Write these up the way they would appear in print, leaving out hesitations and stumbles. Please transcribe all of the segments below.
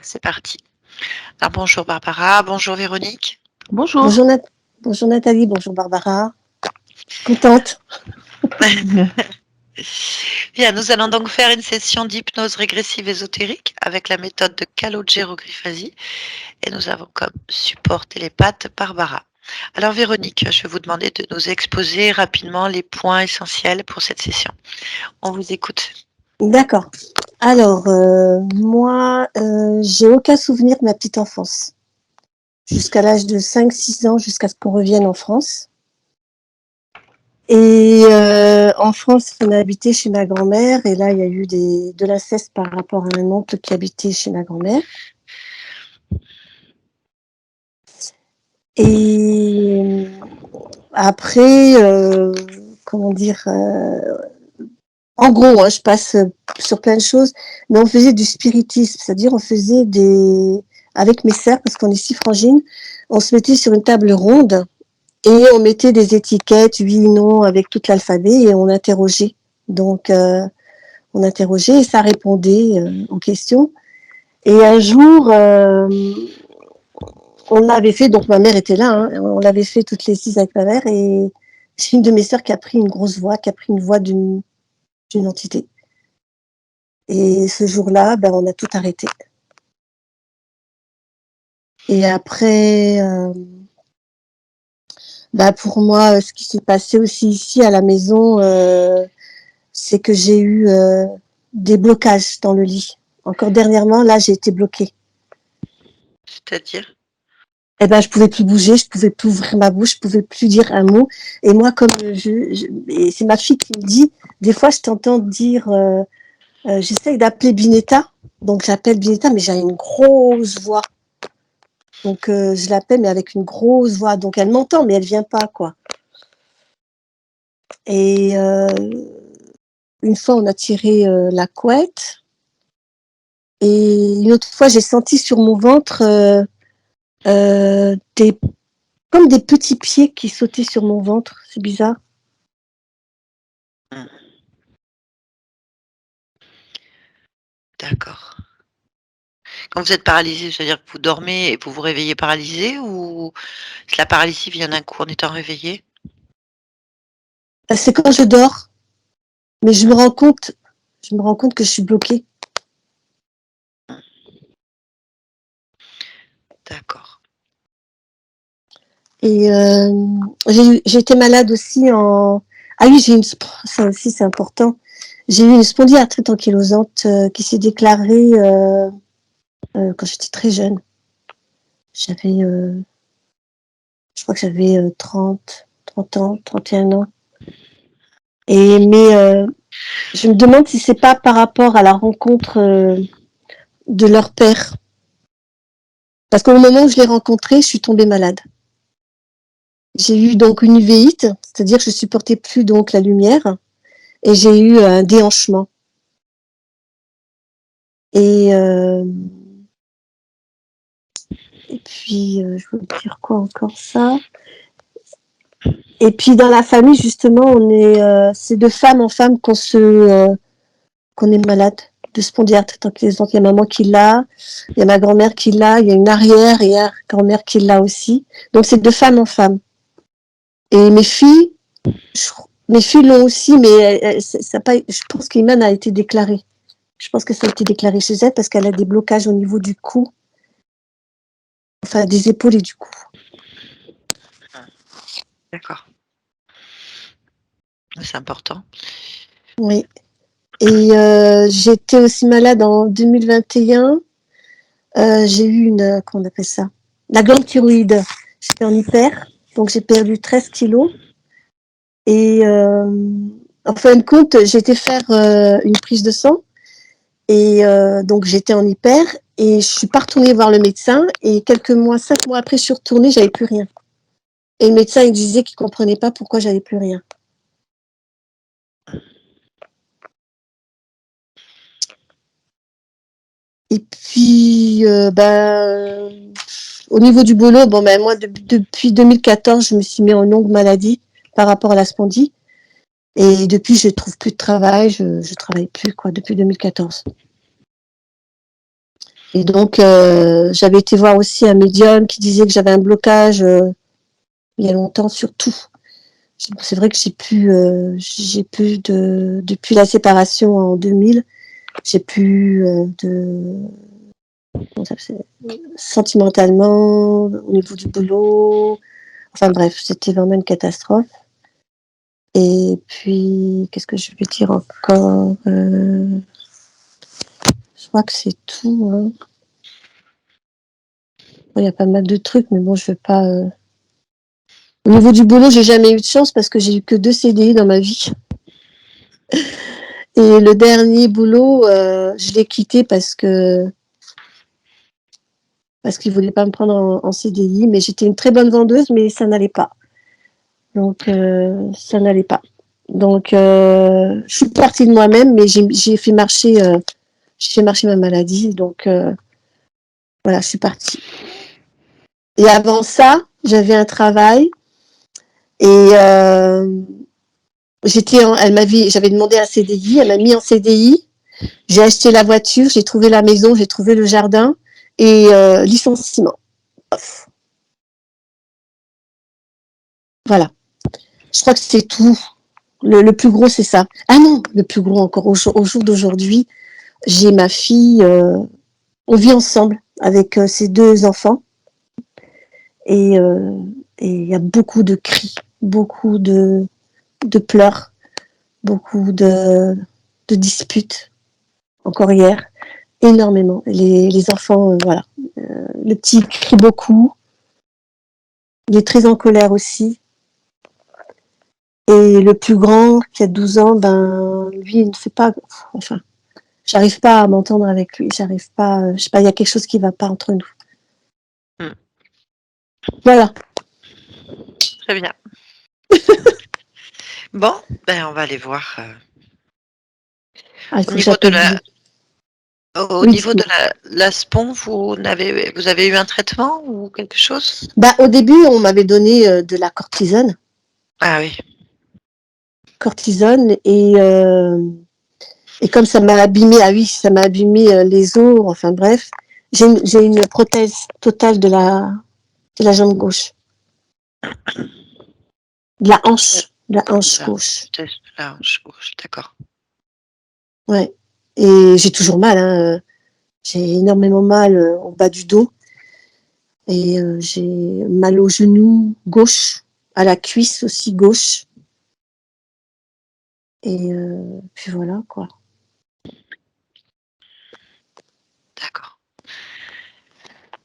C'est parti. Alors bonjour Barbara, bonjour Véronique. Bonjour. Bonjour, bonjour Nathalie, bonjour Barbara. Contente. Bien, nous allons donc faire une session d'hypnose régressive ésotérique avec la méthode de Calogero-Grifasi et nous avons comme support télépathe Barbara. Alors Véronique, je vais vous demander de nous exposer rapidement les points essentiels pour cette session. On vous écoute. D'accord. Alors, moi, j'ai aucun souvenir de ma petite enfance. Jusqu'à l'âge de 5-6 ans, jusqu'à ce qu'on revienne en France. Et en France, on a habité chez ma grand-mère. Et là, il y a eu de l'inceste par rapport à un oncle qui habitait chez ma grand-mère. Et après, comment dire, en gros, je passe sur plein de choses, mais on faisait du spiritisme, c'est-à-dire on faisait avec mes sœurs, parce qu'on est 6 frangines, on se mettait sur une table ronde et on mettait des étiquettes, oui, non, avec tout l'alphabet et on interrogeait. Donc, on interrogeait et ça répondait aux questions. Et un jour, on l'avait fait, donc ma mère était là, on l'avait fait toutes les 6 avec ma mère et c'est une de mes sœurs qui a pris une grosse voix, qui a pris une voix d'une entité. Et ce jour-là, on a tout arrêté. Et après, pour moi, ce qui s'est passé aussi ici à la maison, c'est que j'ai eu des blocages dans le lit. Encore dernièrement, là, j'ai été bloquée. C'est-à-dire? Je pouvais plus bouger, je pouvais plus ouvrir ma bouche, je pouvais plus dire un mot. Et moi, comme et c'est ma fille qui me dit, des fois, je t'entends dire, j'essaye d'appeler Binetta. Donc, j'appelle Binetta, mais j'ai une grosse voix. Donc, je l'appelle, mais avec une grosse voix. Donc, elle m'entend, mais elle vient pas, quoi. Et une fois, on a tiré la couette. Et une autre fois, j'ai senti sur mon ventre comme des petits pieds qui sautaient sur mon ventre. C'est bizarre. D'accord. Quand vous êtes paralysé, c'est-à-dire que vous dormez et vous vous réveillez paralysé ou la paralysie vient d'un coup en étant réveillé? C'est quand je dors, mais je me rends compte que je suis bloquée. D'accord. Et j'ai été malade aussi Ah oui, ça aussi c'est important. J'ai eu une spondylarthrite ankylosante qui s'est déclarée quand j'étais très jeune. J'avais, je crois que j'avais 30 ans, 31 ans. Mais je me demande si c'est pas par rapport à la rencontre de leur père. Parce qu'au moment où je l'ai rencontré, je suis tombée malade. J'ai eu donc une uvéite, c'est-à-dire que je supportais plus donc la lumière, et j'ai eu un déhanchement. Et puis, je veux dire quoi encore ça. Et puis dans la famille, justement, c'est de femme en femme qu'on est malade de spondylarthrite ankylosante. Il y a maman qui l'a, il y a ma grand-mère qui l'a, il y a une arrière et grand-mère qui l'a aussi. Donc c'est de femme en femme. Et mes filles l'ont aussi, mais je pense qu'Iman a été déclarée. Je pense que ça a été déclaré chez elle parce qu'elle a des blocages au niveau du cou, enfin des épaules et du cou. D'accord. C'est important. Oui. Et j'étais aussi malade en 2021. J'ai eu comment on appelle ça, la glande thyroïde. J'étais en hyper, donc j'ai perdu 13 kilos. Et en fin de compte, j'ai été faire une prise de sang. Et donc j'étais en hyper et je suis pas retournée voir le médecin. Et 5 mois après, je suis retournée, j'avais plus rien. Et le médecin, il disait qu'il comprenait pas pourquoi j'avais plus rien. Et puis, au niveau du boulot, moi, depuis 2014, je me suis mis en longue maladie par rapport à la spondie. Et depuis, je trouve plus de travail, je travaille plus, quoi, depuis 2014. Et donc, j'avais été voir aussi un médium qui disait que j'avais un blocage il y a longtemps sur tout. C'est vrai que j'ai pu depuis la séparation en 2000, j'ai pu sentimentalement, au niveau du boulot, enfin bref, c'était vraiment une catastrophe. Et puis, qu'est-ce que je vais dire encore je crois que c'est tout. Hein. Il y a pas mal de trucs, mais bon, je vais pas. Au niveau du boulot, j'ai jamais eu de chance parce que j'ai eu que 2 CDI dans ma vie. Et le dernier boulot, je l'ai quitté parce qu'ils voulaient pas me prendre en CDI, mais j'étais une très bonne vendeuse, mais ça n'allait pas. Donc ça n'allait pas. Donc je suis partie de moi-même, mais j'ai fait marcher ma maladie. Donc voilà, je suis partie. Et avant ça, j'avais un travail et j'avais demandé un CDI, elle m'a mis en CDI. J'ai acheté la voiture, j'ai trouvé la maison, j'ai trouvé le jardin et licenciement. Off. Voilà. Je crois que c'est tout. Le plus gros, c'est ça. Ah non, le plus gros encore au jour d'aujourd'hui, j'ai ma fille. On vit ensemble avec ses 2 enfants et il y a beaucoup de cris, beaucoup de pleurs, beaucoup de disputes. Encore hier, énormément. Les enfants, voilà. Le petit crie beaucoup. Il est très en colère aussi. Et le plus grand, qui a 12 ans, ben, lui, il ne fait pas. Enfin, j'arrive pas à m'entendre avec lui. J'arrive pas. Je sais pas, il y a quelque chose qui va pas entre nous. Hmm. Voilà. Très bien. Bon, ben on va aller voir. Ah, il Au faut que niveau de j'appelle la, lui. au Oui, niveau de dites-moi. la SPON, vous avez eu un traitement ou quelque chose? Bah, au début, on m'avait donné de la Ah oui, cortisone, et comme ça m'a abîmé, ah oui, ça m'a abîmé les os. Enfin bref, j'ai une prothèse totale de la jambe gauche, de la hanche la gauche. test de la hanche gauche, d'accord. Ouais. Et j'ai toujours mal. Hein. J'ai énormément mal au bas du dos et j'ai mal au genou gauche, à la cuisse aussi gauche. Et puis voilà quoi. D'accord.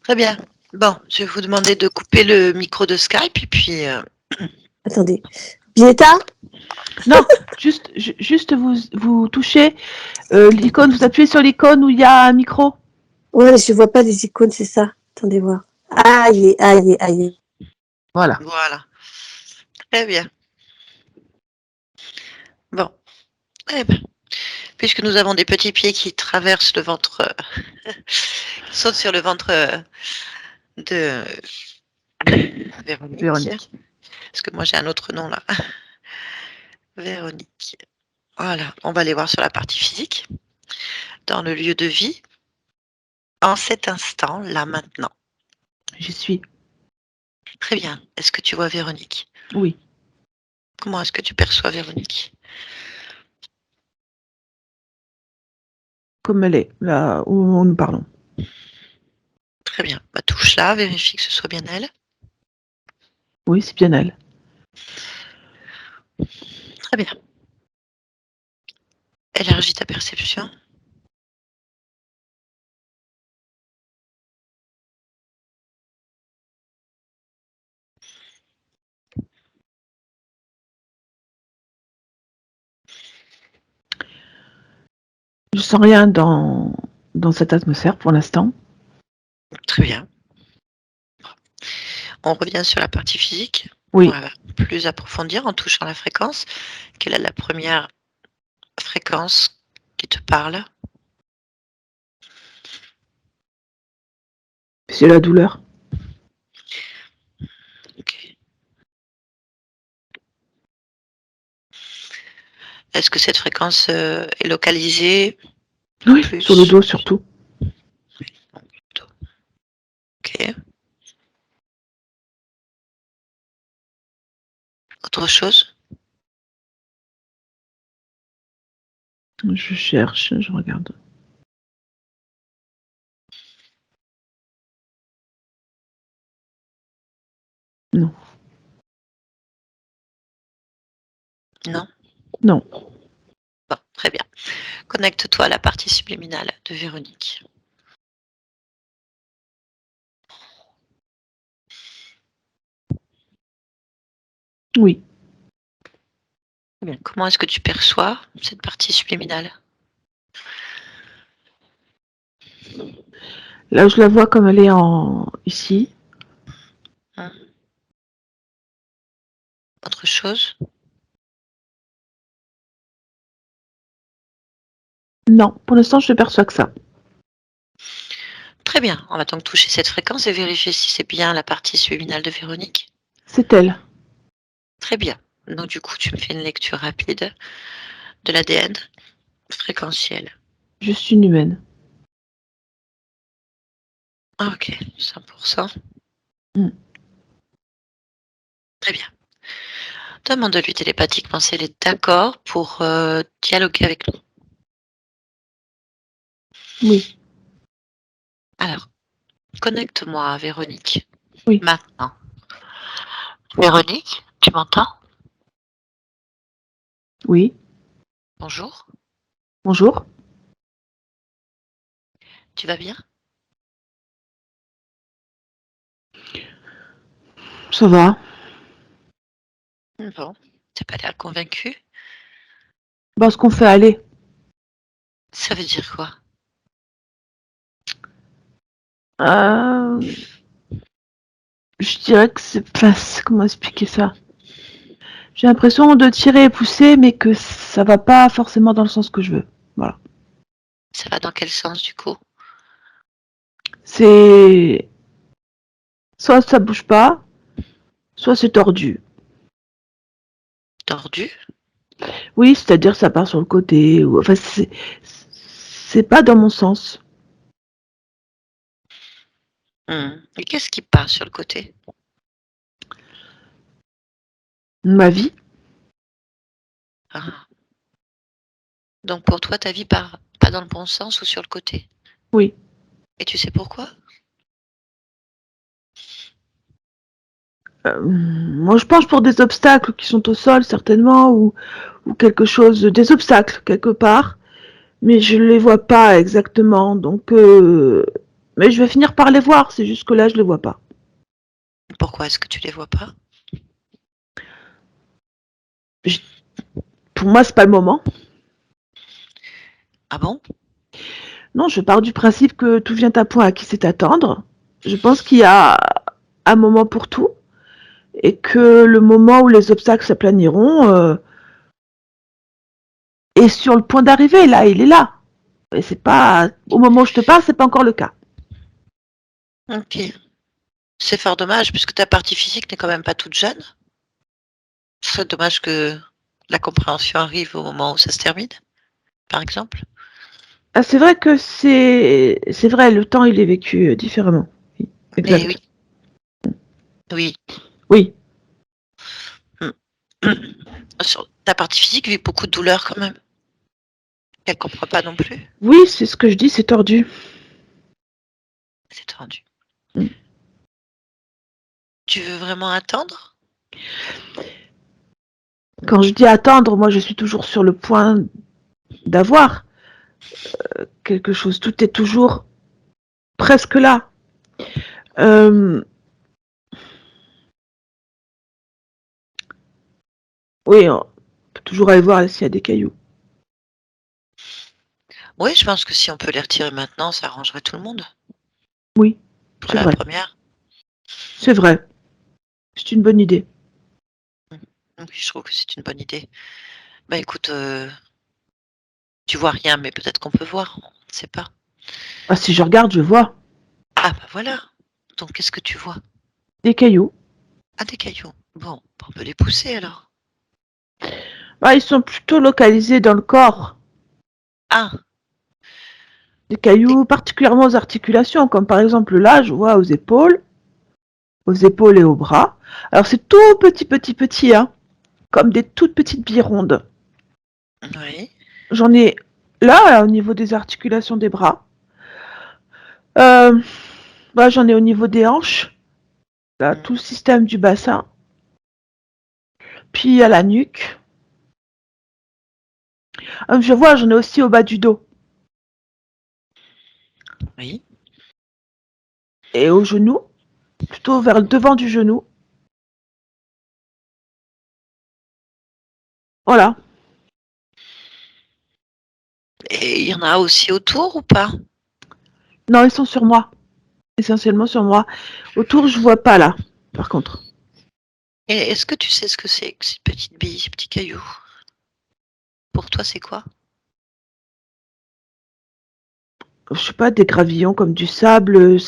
Très bien. Bon, je vais vous demander de couper le micro de Skype et puis Attendez. Bieta. Non, juste vous touchez l'icône, vous appuyez sur l'icône où il y a un micro. Ouais, je vois pas les icônes, c'est ça. Attendez voir. Aïe, aïe, aïe. Voilà. voilà. Très bien. Bon, eh ben, puisque nous avons des petits pieds qui traversent le ventre, qui sautent sur le ventre de Véronique, Véronique. parce que moi j'ai un autre nom là. Véronique. Voilà, on va aller voir sur la partie physique, dans le lieu de vie, en cet instant, là maintenant. J'y suis. Très bien. Est-ce que tu vois Véronique? Oui. Comment est-ce que tu perçois Véronique? Comme elle est, là où nous parlons. Très bien. Bah, touche là, vérifie que ce soit bien elle. Oui, c'est bien elle. Très bien. Élargis ta perception. Je sens rien dans cette atmosphère pour l'instant. Très bien. On revient sur la partie physique. On Oui. va plus approfondir en touchant la fréquence. Quelle est la première fréquence qui te parle? C'est la douleur. Ok. Est-ce que cette fréquence est localisée Oui, sur le plus? dos surtout. Autre chose? Je cherche, je regarde. Non. Non? Non. Bon, très bien. Connecte-toi à la partie subliminale de Véronique. Oui. Bien. Comment est-ce que tu perçois cette partie subliminale? Là, je la vois comme elle est ici. Autre chose? Non, pour l'instant, je ne perçois que ça. Très bien. On va donc toucher cette fréquence et vérifier si c'est bien la partie subliminale de Véronique. C'est elle. Très bien. Donc du coup, tu me fais une lecture rapide de l'ADN fréquentiel. Je suis une humaine. Ah, ok, 100%. Très bien. Demande-lui télépathiquement si elle est d'accord pour dialoguer avec nous. Oui. Alors, connecte-moi à Véronique. Oui. Maintenant. Véronique, tu m'entends? Oui. Bonjour. Bonjour. Tu vas bien? Ça va. Bon. T'as pas l'air convaincu? Ce qu'on fait aller. Ça veut dire quoi? Je dirais que comment expliquer ça? J'ai l'impression de tirer et pousser, mais que ça va pas forcément dans le sens que je veux. Voilà. Ça va dans quel sens du coup? C'est soit ça bouge pas, soit c'est tordu. Tordu? Oui, c'est-à-dire ça part sur le côté. Enfin, c'est pas dans mon sens. Et qu'est-ce qui passe sur le côté? Ma vie. Ah. Donc pour toi, ta vie part pas dans le bon sens ou sur le côté? Oui. Et tu sais pourquoi? Moi, je penche pour des obstacles qui sont au sol, certainement, ou quelque chose, des obstacles quelque part, mais je les vois pas exactement. Donc, mais je vais finir par les voir. C'est juste que là, je les vois pas. Pourquoi est-ce que tu les vois pas? Pour moi, c'est pas le moment. Ah bon? Non, je pars du principe que tout vient à point à qui sait attendre. Je pense qu'il y a un moment pour tout et que le moment où les obstacles s'aplaniront est sur le point d'arriver. Là, il est là. Et c'est pas au moment où je te parle, c'est pas encore le cas. Ok. C'est fort dommage puisque ta partie physique n'est quand même pas toute jeune. Ce serait dommage que la compréhension arrive au moment où ça se termine, par exemple. Ah, c'est vrai que c'est vrai, le temps il est vécu différemment. Oui, Eh oui, exact. oui. Oui. Ta partie physique vit beaucoup de douleurs quand même. Elle comprend pas non plus. Oui, c'est ce que je dis, c'est tordu. C'est tendu. Mm. Tu veux vraiment attendre? Quand je dis attendre, moi je suis toujours sur le point d'avoir quelque chose. Tout est toujours presque là. Oui, on peut toujours aller voir s'il y a des cailloux. Oui, je pense que si on peut les retirer maintenant, ça arrangerait tout le monde. Oui, Pour c'est la vrai. première. C'est vrai. C'est une bonne idée. Oui, je trouve que c'est une bonne idée. Bah écoute, tu vois rien, mais peut-être qu'on peut voir, on ne sait pas. Ah, si je regarde, je vois Ah bah voilà. Donc qu'est-ce que tu vois? des cailloux. Ah, des cailloux. Bon, on peut les pousser alors. Ah, ils sont plutôt localisés dans le corps. Ah, Des cailloux particulièrement aux articulations, comme par exemple là, je vois aux épaules et aux bras. Alors c'est tout petit, petit, petit, hein. comme des toutes petites billes rondes. Oui. J'en ai là, au niveau des articulations des bras. Euh, J'en ai au niveau des hanches, là, tout le système du bassin. Puis à la nuque. Je vois, j'en ai aussi au bas du dos. Oui. Et au genou, plutôt vers le devant du genou. Voilà. Et il y en a aussi autour ou pas? Non, ils sont sur moi. Essentiellement sur moi. Autour, je vois pas là, par contre. Et est-ce que tu sais ce que c'est que ces petites billes, ces petits cailloux? Pour toi, c'est quoi? Je sais pas, des gravillons comme du sable,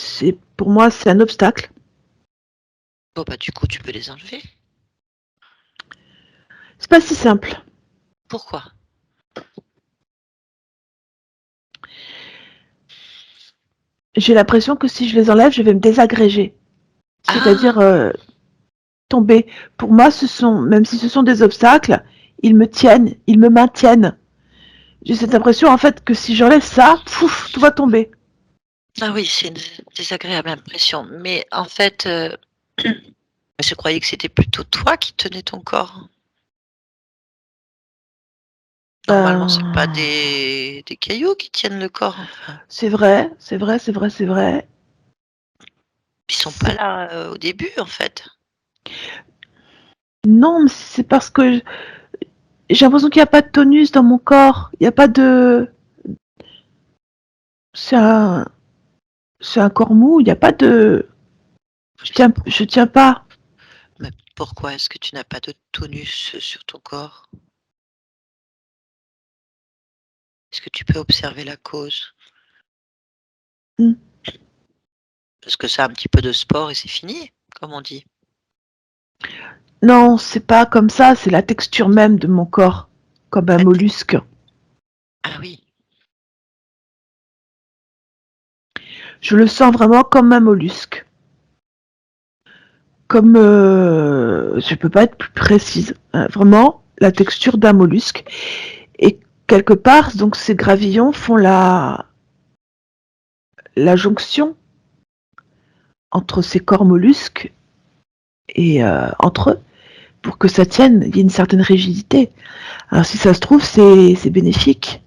pour moi, c'est un obstacle. Bon, bah, du coup, tu peux les enlever. C'est pas si simple. Pourquoi? J'ai l'impression que si je les enlève, je vais me désagréger. C'est-à-dire Ah! tomber. Pour moi, même si ce sont des obstacles, ils me tiennent, ils me maintiennent. J'ai cette impression en fait que si j'enlève ça, pouf, tout va tomber. Ah oui, c'est une désagréable impression. Mais en fait, je croyais que c'était plutôt toi qui tenais ton corps. Normalement, c'est pas Ben, des cailloux qui tiennent le corps, enfin. c'est vrai, c'est vrai, c'est vrai, c'est vrai. Ils sont pas là, au début, en fait. Non, mais c'est parce que j'ai l'impression qu'il n'y a pas de tonus dans mon corps. Il n'y a pas de. C'est un, c'est un corps mou. Il n'y a pas de. Je tiens pas. Mais pourquoi est-ce que tu n'as pas de tonus sur ton corps? Est-ce que tu peux observer la cause? Hmm. Parce que c'est un petit peu de sport et c'est fini, comme on dit. Non, c'est pas comme ça. C'est la texture même de mon corps, comme un La tec mollusque. Ah oui, Je le sens vraiment comme un mollusque. Comme je peux pas être plus précise. Hein, vraiment la texture d'un mollusque. Et quelque part, donc ces gravillons font la jonction entre ces corps mollusques et entre eux pour que ça tienne, il y a une certaine rigidité. Alors si ça se trouve, c'est bénéfique.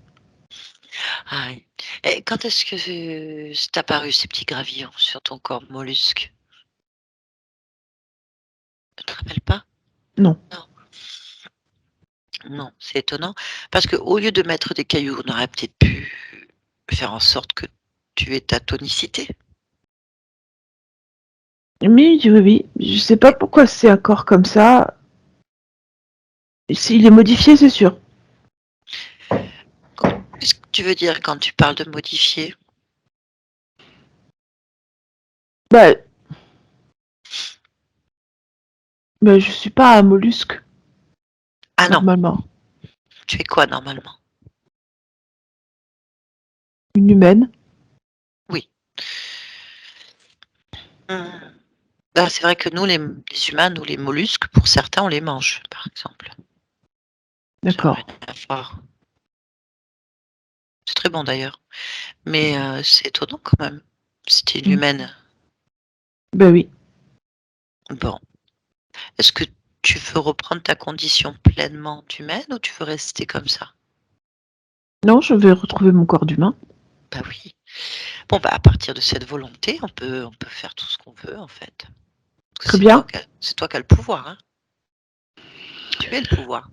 ah oui. Et quand est-ce que c'est apparu ces petits gravillons sur ton corps mollusque? Tu te rappelles pas? Non. Non. Non, c'est étonnant parce qu'au lieu de mettre des cailloux, on aurait peut-être pu faire en sorte que tu aies ta tonicité. Oui, oui, oui. Je sais pas pourquoi c'est un corps comme ça. S'il est modifié, c'est sûr. Qu'est-ce que tu veux dire quand tu parles de modifier? Bah, je suis pas un mollusque, Ah non, normalement. tu es quoi normalement? Une humaine. Oui. Mmh. Bah, c'est vrai que nous les humains, nous les mollusques, pour certains, on les mange, par exemple. Ça n'a rien D'accord. à voir. C'est très bon d'ailleurs, mais c'est étonnant quand même. C'était une Mm. humaine. Ben oui. Bon. Est-ce que tu veux reprendre ta condition pleinement humaine ou tu veux rester comme ça? Non, je vais retrouver mon corps d'humain. Bah oui. Bon, bah, à partir de cette volonté, on peut faire tout ce qu'on veut en fait. Parce que Très bien. c'est toi qui as le pouvoir, hein. Tu es le pouvoir.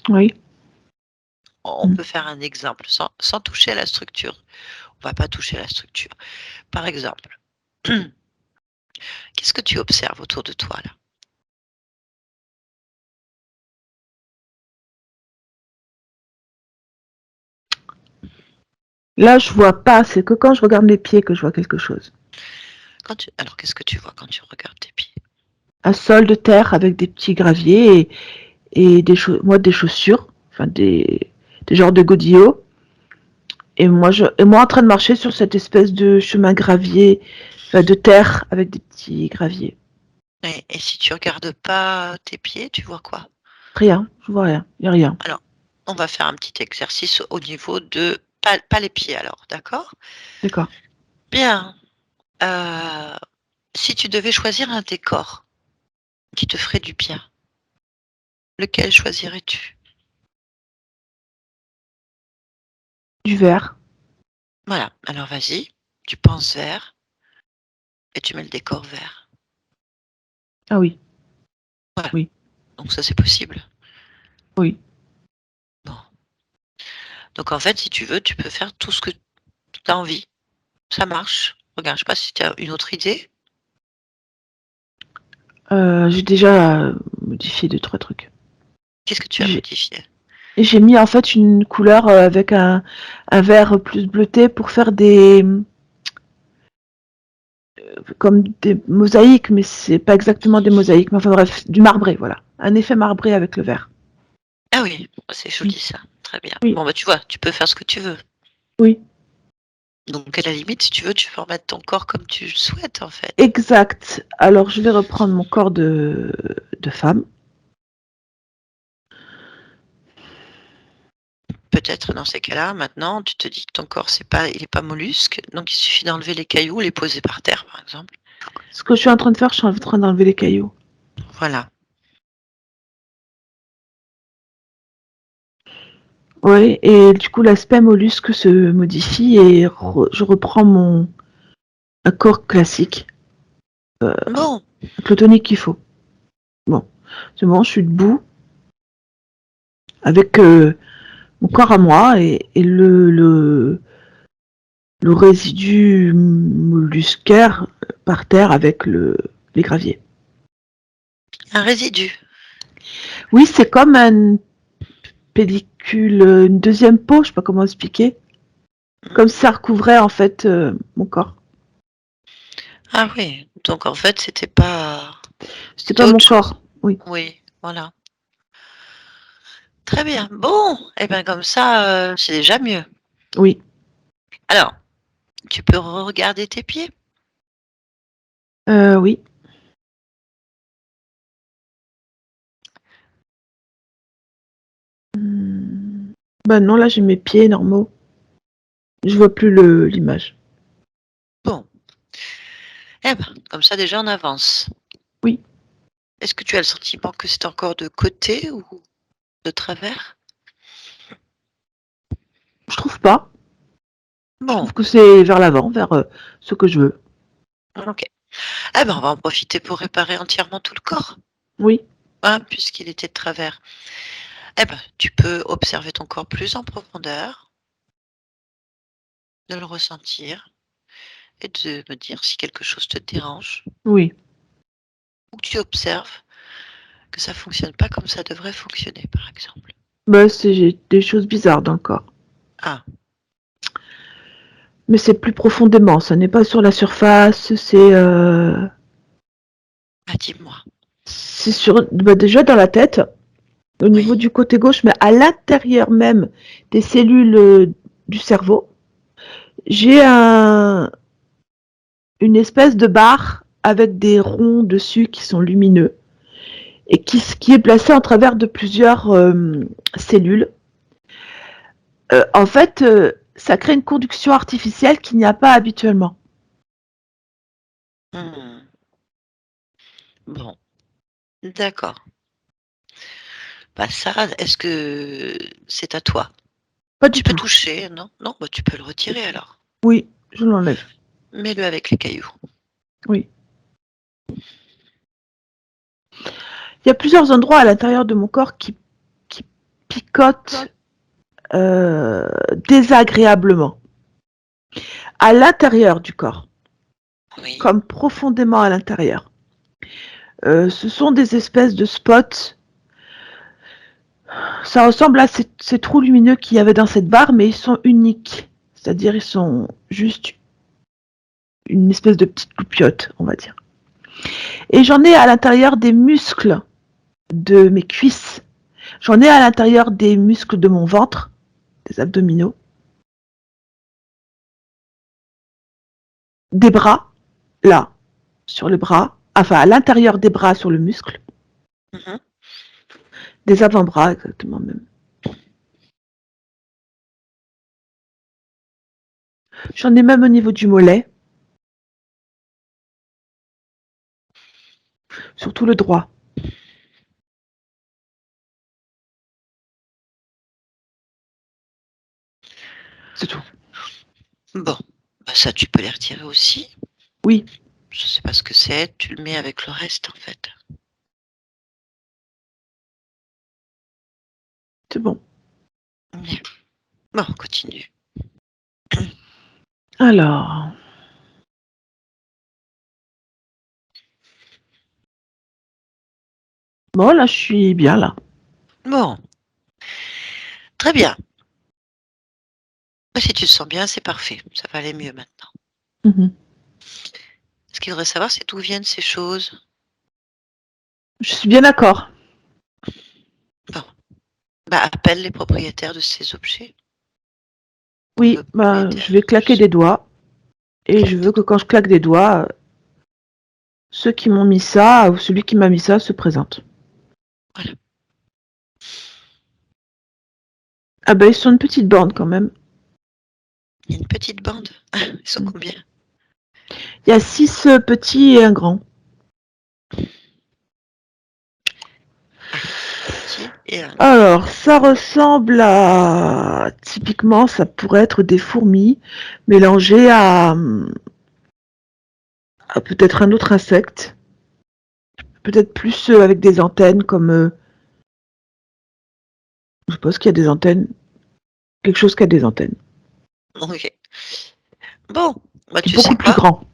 Oui. On Mm. peut faire un exemple sans toucher à la structure. On va pas toucher à la structure. Par exemple, qu'est-ce que tu observes autour de toi là? Là, je vois pas. C'est que quand je regarde mes pieds que je vois quelque chose. Alors qu'est-ce que tu vois quand tu regardes tes pieds? Un sol de terre avec des petits graviers et des chaussures, enfin des genres de godillots. Et moi en train de marcher sur cette espèce de chemin gravier, enfin de terre avec des petits graviers. Et si tu regardes pas tes pieds, tu vois quoi? Rien, je vois rien, il y a rien. Alors, on va faire un petit exercice au niveau de pas les pieds alors, d'accord? D'accord. Bien, heu, si tu devais choisir un décor qui te ferait du bien, lequel choisirais-tu? Du vert. Voilà, alors vas-y, tu penses vert et tu mets le décor vert. Ah oui, Voilà, oui, donc ça c'est possible. oui. Bon, donc en fait, si tu veux, tu peux faire tout ce que tu as envie. Ça marche. Regarde, je sais pas si tu as une autre idée? J'ai déjà modifié 2-3 trucs. Qu'est-ce que tu as J'ai modifié? j'ai mis en fait une couleur avec un vert plus bleuté pour faire des comme des mosaïques, mais c'est pas exactement des mosaïques, mais enfin bref, du marbré, voilà. Un effet marbré avec le vert. Ah oui, c'est Oui, joli ça, très bien. oui, Bon bah, tu vois, tu peux faire ce que tu veux. oui. Donc à la limite, si tu veux, tu peux remettre ton corps comme tu le souhaites, en fait. Exact. Alors je vais reprendre mon corps de femme. Peut-être dans ces cas-là, maintenant, tu te dis que ton corps, il est pas mollusque, donc il suffit d'enlever les cailloux, les poser par terre, par exemple. Ce que je suis en train de faire, je suis en train d'enlever les cailloux. Voilà. Ouais, et du coup l'aspect mollusque se modifie et je reprends mon accord classique, Bon, avec le tonique qu'il faut. Bon, c'est bon, je suis debout avec mon corps à moi et le résidu molluscaire par terre avec les graviers. un résidu. Oui, c'est comme une pellicule, une deuxième peau, je sais pas comment expliquer. Comme si ça recouvrait en fait mon corps. Ah oui, donc en fait, C'était c'était pas mon autre chose. corps, oui. Oui, voilà. Très bien. Bon, et ben comme ça, c'est déjà mieux. Oui. Alors, tu peux regarder tes pieds? Oui. Bah non, là j'ai mes pieds normaux. Je vois plus l'image. Bon, eh ben, comme ça déjà on avance. Oui. Est-ce que tu as le sentiment que c'est encore de côté ou de travers? Je trouve pas. Je Bon, trouve que c'est vers l'avant, vers ce que je veux. OK. Eh ben, on va en profiter pour réparer entièrement tout le corps, Oui. hein, puisqu'il était de travers. Eh ben, tu peux observer ton corps plus en profondeur, de le ressentir et de me dire si quelque chose te dérange Oui. ou que tu observes que ça fonctionne pas comme ça devrait fonctionner, par exemple. Bah j'ai des choses bizarres dans le corps. Ah, Mais c'est plus profondément, ça n'est pas sur la surface, ah dis-moi. c'est sur bah, déjà dans la tête, au niveau Oui, du côté gauche, mais à l'intérieur même des cellules du cerveau. J'ai une espèce de barre avec des ronds dessus qui sont lumineux et qui est placé en travers de plusieurs cellules. En fait, ça crée une conduction artificielle qu'il n'y a pas habituellement. mmh, bon, d'accord. Bah, ça, est-ce que c'est à toi? Pas du Tu peux tout. toucher, non? Non? Bah, tu peux le retirer alors. Oui, je l'enlève. Mets-le avec les cailloux. Oui. Il y a plusieurs endroits à l'intérieur de mon corps qui picotent désagréablement. À l'intérieur du corps, Oui. comme profondément à l'intérieur. Ce sont des espèces de spots. Ça ressemble à ces trous lumineux qu'il y avait dans cette barre, mais ils sont uniques. C'est-à-dire ils sont juste une espèce de petite loupiote, on va dire. Et j'en ai à l'intérieur des muscles de mes cuisses. J'en ai à l'intérieur des muscles de mon ventre, des abdominaux, des bras, là, sur les bras, enfin à l'intérieur des bras sur le muscle, Mhm. des avant-bras exactement même. J'en ai même au niveau du mollet, surtout le droit. C'est tout. Bon, bah ça tu peux les retirer aussi. Oui, Je sais pas ce que c'est, tu le mets avec le reste en fait. c'est bon. Bien. Bon, on continue. Alors, bon là je suis bien là. Bon, très bien. Si tu te sens bien, c'est parfait. Ça va aller mieux maintenant. Mhm. Ce qu'il faudrait savoir, c'est d'où viennent ces choses. Je suis bien d'accord. Bon, bah appelle les propriétaires de ces objets. Ou Oui, le bah, propriétaire. je vais claquer des doigts et je veux que quand je claque des doigts, ceux qui m'ont mis ça ou celui qui m'a mis ça se présente. Voilà. Ah bah ils sont une petite bande quand même. Il y a une petite bande. Ils sont combien? Il y a 6 petits et un grand. Petit et un grand. Alors, ça ressemble à... Typiquement, ça pourrait être des fourmis mélangées à peut-être un autre insecte. Peut-être plus avec des antennes comme... je suppose qu'il y a des antennes. Quelque chose qui a des antennes. Ok. Bon, bah Qui est tu sais beaucoup plus quoi? grand.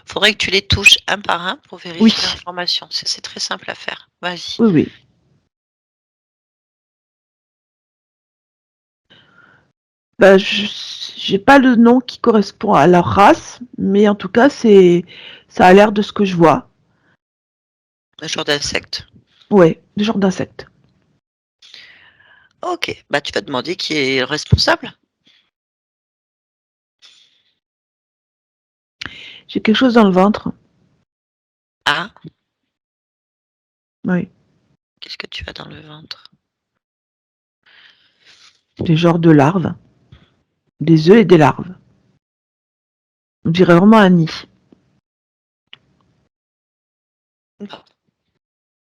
Faudrait que tu les touches un par un pour Oui, vérifier l'information. C'est très simple à faire. Vas-y. oui, oui. Bah, j'ai pas le nom qui correspond à leur race, mais en tout cas, ça a l'air de ce que je vois. Un genre d'insecte. Ouais, des genres d'insectes. Ok. Bah tu vas demander qui est le responsable. J'ai quelque chose dans le ventre. Ah, Oui, qu'est-ce que tu as dans le ventre? des genres de larves. Des œufs et des larves. On dirait vraiment un nid. Bon,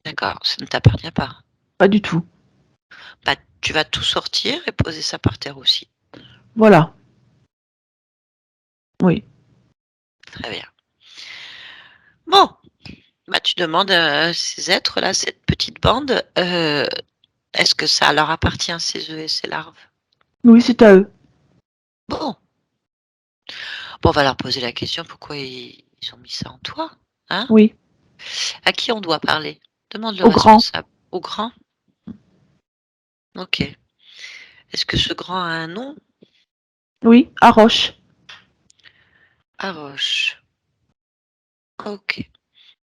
d'accord, ça ne t'appartient pas. Pas du tout. Bah tu vas tout sortir et poser ça par terre aussi. Voilà. Oui. Très bien. Bon, bah tu demandes à ces êtres-là, cette petite bande, est-ce que ça leur appartient, ces œufs et ces larves? Oui, c'est à eux. Bon. Bon, on va leur poser la question pourquoi ils ont mis ça en toi, hein? Oui. À qui on doit parler? Demande le Au grand. responsable. Au grand? OK. Est-ce que ce grand a un nom? Oui, à Roche. Haroche. OK.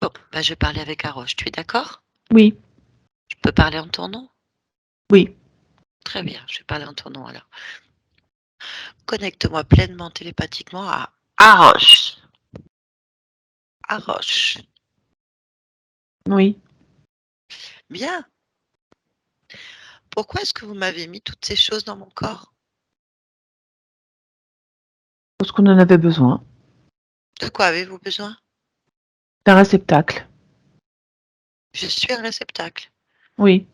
Bon, bah, je vais parler avec Haroche. Tu es d'accord? Oui. Je peux parler en ton nom? Oui. Très bien, je vais parler en ton nom alors. Connecte-moi pleinement télépathiquement à Haroche. Haroche. Oui. Bien. Pourquoi est-ce que vous m'avez mis toutes ces choses dans mon corps? Parce qu'on en avait besoin. De quoi avez-vous besoin? D'un réceptacle. Je suis un réceptacle. Oui.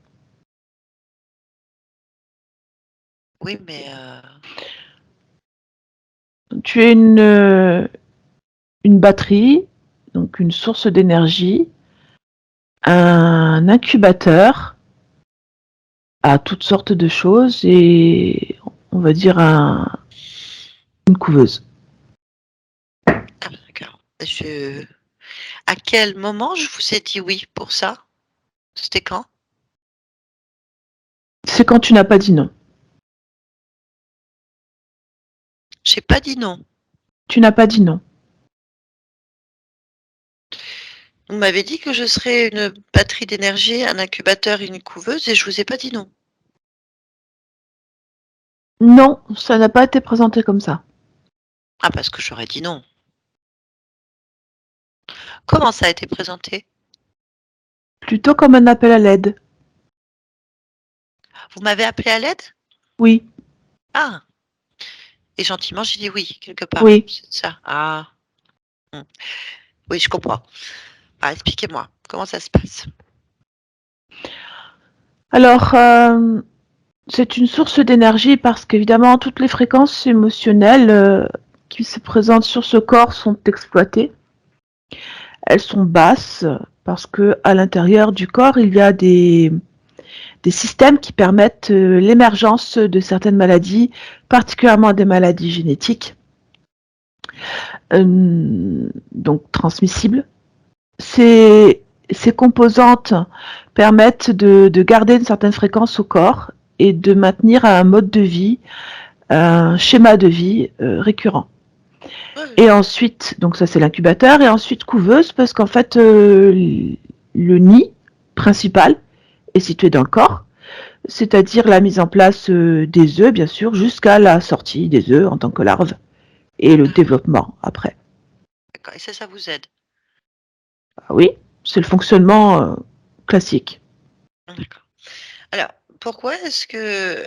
Oui, mais Tu es une batterie, donc une source d'énergie, un incubateur à toutes sortes de choses et on va dire une couveuse. ah, d'accord. À quel moment je vous ai dit oui pour ça? C'était quand? C'est quand tu n'as pas dit non. J'ai pas dit non. Tu n'as pas dit non. Vous m'avez dit que je serais une batterie d'énergie, un incubateur et une couveuse et je vous ai pas dit non. Non, ça n'a pas été présenté comme ça. Ah, parce que j'aurais dit non. Comment ça a été présenté? Plutôt comme un appel à l'aide. Vous m'avez appelé à l'aide? Oui, Ah! Et gentiment, j'ai dit oui, quelque part, oui. c'est ça? Ah! Mmh. Oui, je comprends. Ah, expliquez-moi, comment ça se passe? Alors, c'est une source d'énergie parce qu'évidemment, toutes les fréquences émotionnelles qui se présentent sur ce corps sont exploitées. Elles sont basses parce que à l'intérieur du corps, il y a des systèmes qui permettent l'émergence de certaines maladies, particulièrement des maladies génétiques, donc transmissibles. Ces, ces composantes permettent de garder une certaine fréquence au corps et de maintenir un mode de vie, un schéma de vie récurrent. Oui, oui. Et ensuite, donc ça c'est l'incubateur, et ensuite couveuse, parce qu'en fait, le nid principal est situé dans le corps, c'est-à-dire la mise en place des œufs, bien sûr, jusqu'à la sortie des œufs en tant que larve, et le Ah oui, développement après. d'accord et ça vous aide? Ah oui, c'est le fonctionnement classique. D'accord. Alors, pourquoi est-ce que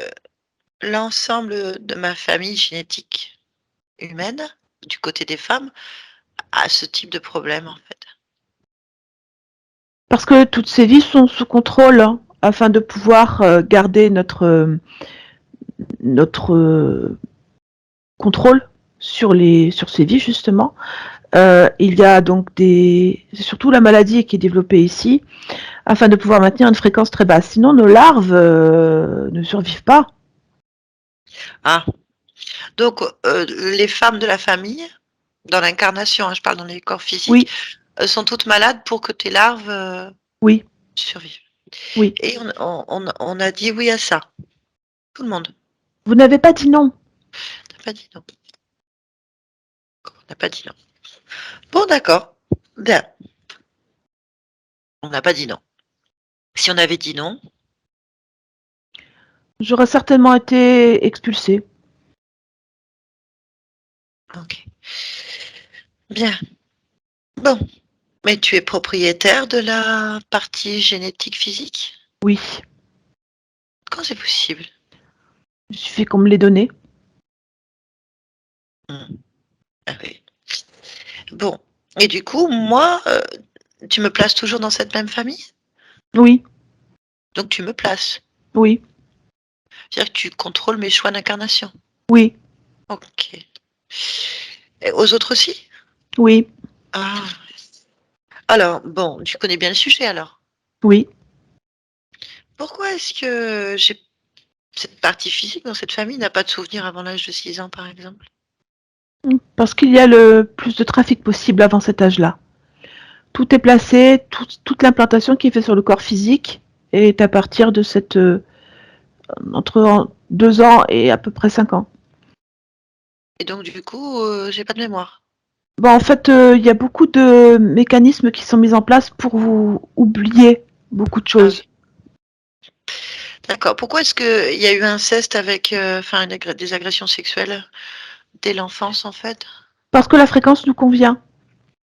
l'ensemble de ma famille génétique humaine, du côté des femmes, a ce type de problème, en fait? Parce que toutes ces vies sont sous contrôle, hein, afin de pouvoir garder notre contrôle sur ces vies, justement. Il y a donc c'est surtout la maladie qui est développée ici, afin de pouvoir maintenir une fréquence très basse. Sinon, nos larves ne survivent pas. Ah, donc les femmes de la famille, dans l'incarnation, hein, je parle dans les corps physiques, Oui, sont toutes malades pour que tes larves, oui, survivent oui. et on a dit oui à ça, tout le monde? Vous n'avez pas dit non. On n'a pas dit non. On n'a pas dit non. Bon d'accord, bien, on n'a pas dit non. Si on avait dit non, J'aurais certainement été expulsée. OK. Bien. Bon, mais tu es propriétaire de la partie génétique physique? Oui, Quand c'est possible? il suffit qu'on me les donne. Mmh. Ah oui. Bon et du coup, moi, tu me places toujours dans cette même famille? Oui, Donc tu me places? oui, C'est-à-dire que tu contrôles mes choix d'incarnation? oui, OK. Et aux autres aussi? oui, Ah! Alors bon, tu connais bien le sujet alors? oui. Pourquoi est-ce que j'ai cette partie physique dans cette famille n'a pas de souvenir avant l'âge de 6 ans, par exemple? Parce qu'il y a le plus de trafic possible avant cet âge-là. Tout est placé, toute l'implantation qui est faite sur le corps physique est à partir de entre 2 ans et à peu près 5 ans. Et donc du coup, j'ai pas de mémoire? Bon, en fait, il y a beaucoup de mécanismes qui sont mis en place pour vous oublier beaucoup de Ah choses. oui. D'accord. Pourquoi est-ce qu'il y a eu inceste avec, enfin des agressions sexuelles dès l'enfance, en fait? Parce que la fréquence nous convient.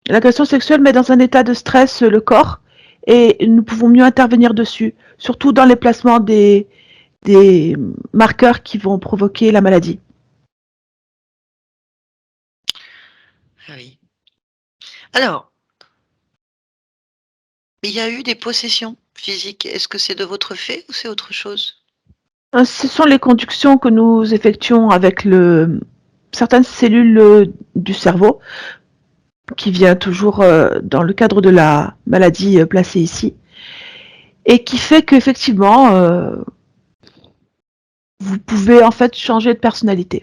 L'agression sexuelle met dans un état de stress le corps et nous pouvons mieux intervenir dessus, surtout dans les placements des marqueurs qui vont provoquer la maladie. Ah oui. Alors, il y a eu des possessions physiques. Est-ce que c'est de votre fait ou c'est autre chose? Ce sont les conductions que nous effectuons avec certaines cellules du cerveau qui vient toujours dans le cadre de la maladie placée ici et qui fait qu'effectivement, vous pouvez en fait changer de personnalité.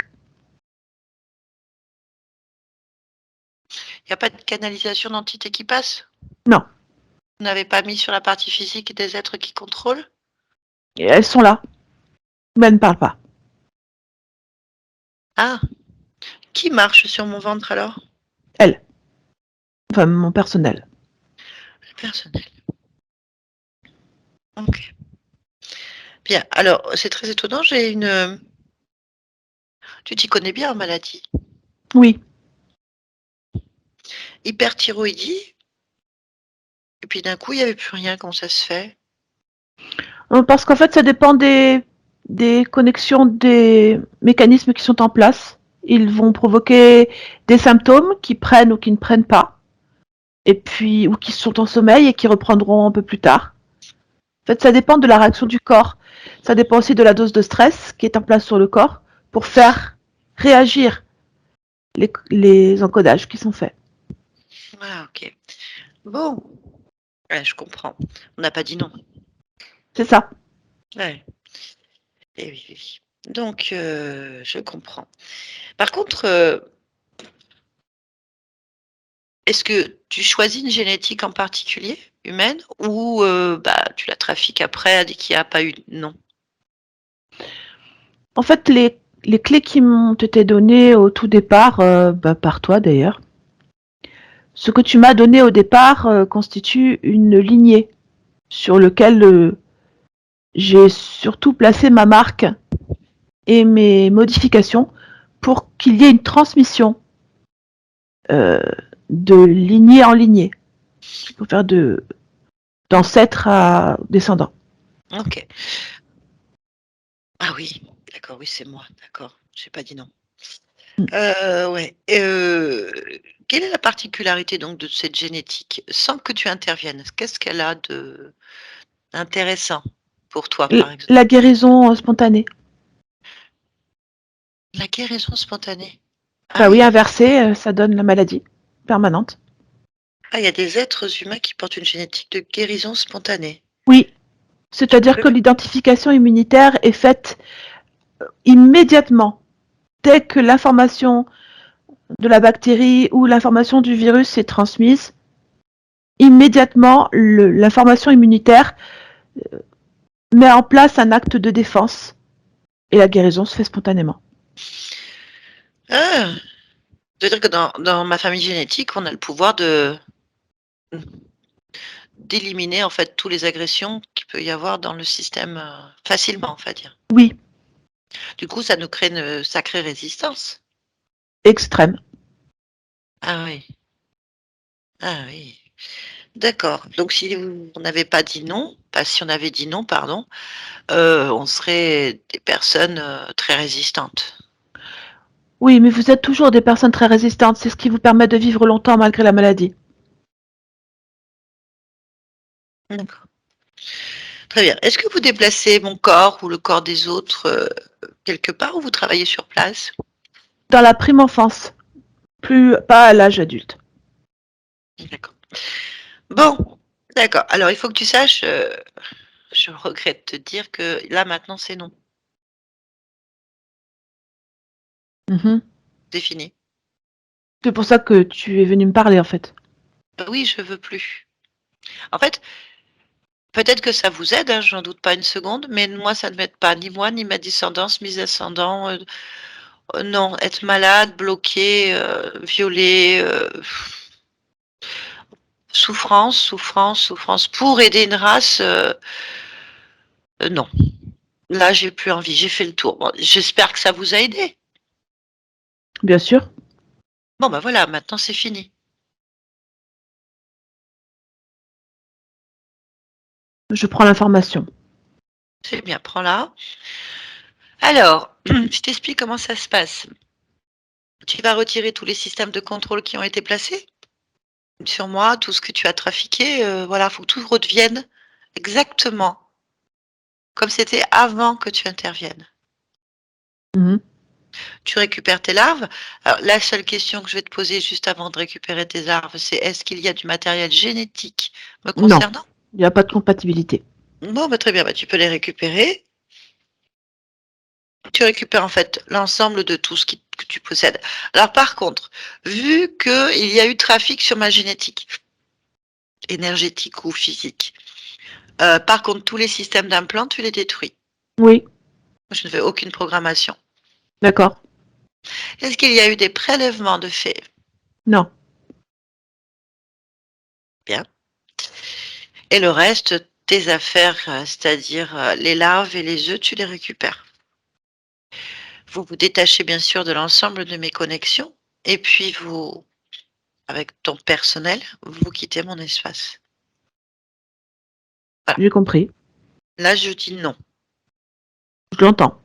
Il y a pas de canalisation d'entités qui passent? Non, Vous n'avez pas mis sur la partie physique des êtres qui contrôlent? et elles sont là, mais elles ne parlent pas. Ah! Qui marche sur mon ventre alors? Elles, enfin mon personnel. Le personnel. OK. Bien. Alors, c'est très étonnant, j'ai tu t'y connais bien en maladie. Oui, Hyperthyroïdie Et puis d'un coup, il n'y avait plus rien. Comment ça se fait? Parce qu'en fait, ça dépend des connexions des mécanismes qui sont en place. Ils vont provoquer des symptômes qui prennent ou qui ne prennent pas, et puis ou qui sont en sommeil et qui reprendront un peu plus tard. En fait, ça dépend de la réaction du corps. Ça dépend aussi de la dose de stress qui est en place sur le corps pour faire réagir les encodages qui sont faits. Ah, ok. Bon, ouais, je comprends. On n'a pas dit non. C'est ça. Ouais. Eh oui, oui, oui. Donc, je comprends. Par contre, est-ce que tu choisis une génétique en particulier, humaine, ou bah, tu la trafiques après dès qu'il n'y a pas eu non? En fait, les clés qui m'ont été données au tout départ, par toi d'ailleurs, ce que tu m'as donné au départ constitue une lignée sur laquelle j'ai surtout placé ma marque et mes modifications pour qu'il y ait une transmission euh, de lignée en lignée, pour faire d'ancêtre à descendant. Ok. Ah oui, d'accord, oui, c'est moi, d'accord. J'ai pas dit non. Ouais. Quelle est la particularité donc de cette génétique, sans que tu interviennes? Qu'est-ce qu'elle a de d'intéressant pour toi, par exemple? La guérison spontanée. La guérison spontanée. Ah Bah oui, oui? inversée, ça donne la maladie permanente. Ah, il y a des êtres humains qui portent une génétique de guérison spontanée. Oui, Tu c'est-à-dire peux que l'identification immunitaire est faite immédiatement. Dès que l'information de la bactérie ou l'information du virus est transmise, immédiatement, l'information immunitaire met en place un acte de défense et la guérison se fait spontanément. Ah! C'est-à-dire que dans ma famille génétique, on a le pouvoir d'éliminer, en fait, tous les agressions qu'il peut y avoir dans le système, facilement, on va dire. Oui, Du coup, ça nous crée une sacrée résistance. extrême. Ah oui, ah oui. D'accord. Donc si on n'avait pas dit non, si on avait dit non, pardon, on serait des personnes, très résistantes. Oui, mais vous êtes toujours des personnes très résistantes. C'est ce qui vous permet de vivre longtemps malgré la maladie. D'accord. Très bien. Est-ce que vous déplacez mon corps ou le corps des autres, quelque part, ou vous travaillez sur place? Dans la prime enfance, plus pas à l'âge adulte. D'accord. Bon, d'accord. Alors il faut que tu saches, je regrette de te dire que là, maintenant, c'est non. Mhm. C'est fini. C'est pour ça que tu es venu me parler en fait. Oui, je veux plus. En fait, peut-être que ça vous aide, hein, j'en doute pas une seconde, mais moi, ça ne m'aide pas, ni moi, ni ma descendance, mes ascendants, non, être malade, bloqué, violé, souffrance, souffrance, souffrance pour aider une race, non. Là, j'ai plus envie, j'ai fait le tour. Bon, j'espère que ça vous a aidé. Bien sûr, Bon, bah, voilà, maintenant c'est fini. je prends l'information. C'est bien, prends-la. Alors, je t'explique comment ça se passe. Tu vas retirer tous les systèmes de contrôle qui ont été placés sur moi, tout ce que tu as trafiqué, voilà, faut que tout redevienne exactement comme c'était avant que tu interviennes. Mhm. Tu récupères tes larves. Alors, la seule question que je vais te poser juste avant de récupérer tes larves, c'est est-ce qu'il y a du matériel génétique me Non, concernant? il n'y a pas de compatibilité. Bon, bah, très bien, bah, tu peux les récupérer. Tu récupères en fait l'ensemble de tout ce que tu possèdes. Alors par contre, vu qu'il y a eu trafic sur ma génétique, énergétique ou physique, par contre tous les systèmes d'implants, tu les détruis. Oui, Je ne fais aucune programmation. d'accord. Est-ce qu'il y a eu des prélèvements de fait? Non, Bien. Et le reste, tes affaires, c'est-à-dire les larves et les œufs, tu les récupères. Vous vous détachez bien sûr de l'ensemble de mes connexions et puis vous, avec ton personnel, vous quittez mon espace. Voilà. J'ai compris. Là, je dis non. Je l'entends.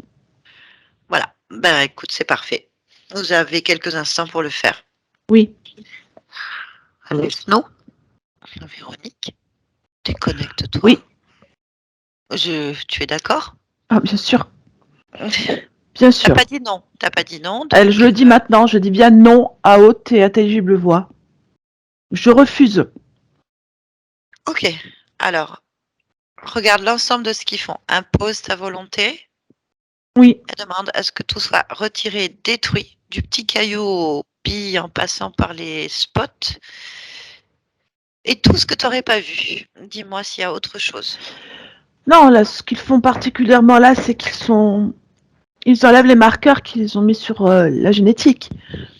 Voilà. Ben, écoute, c'est parfait. Vous avez quelques instants pour le faire. Oui. Allez, non, Véronique, déconnecte-toi. Oui. Tu es d'accord? Ah, bien sûr. Bien T'as sûr. pas dit non. T'as pas dit non, Elle, donc. je le dis maintenant, je dis bien non à haute et intelligible voix. Je refuse. Ok. Alors, regarde l'ensemble de ce qu'ils font. Impose ta volonté Oui. et demande à ce que tout soit retiré, détruit, du petit caillou aux billes en passant par les spots. Et tout ce que tu n'aurais pas vu. Dis-moi s'il y a autre chose. Non, là, ce qu'ils font particulièrement là, c'est ils enlèvent les marqueurs qu'ils ont mis sur la génétique,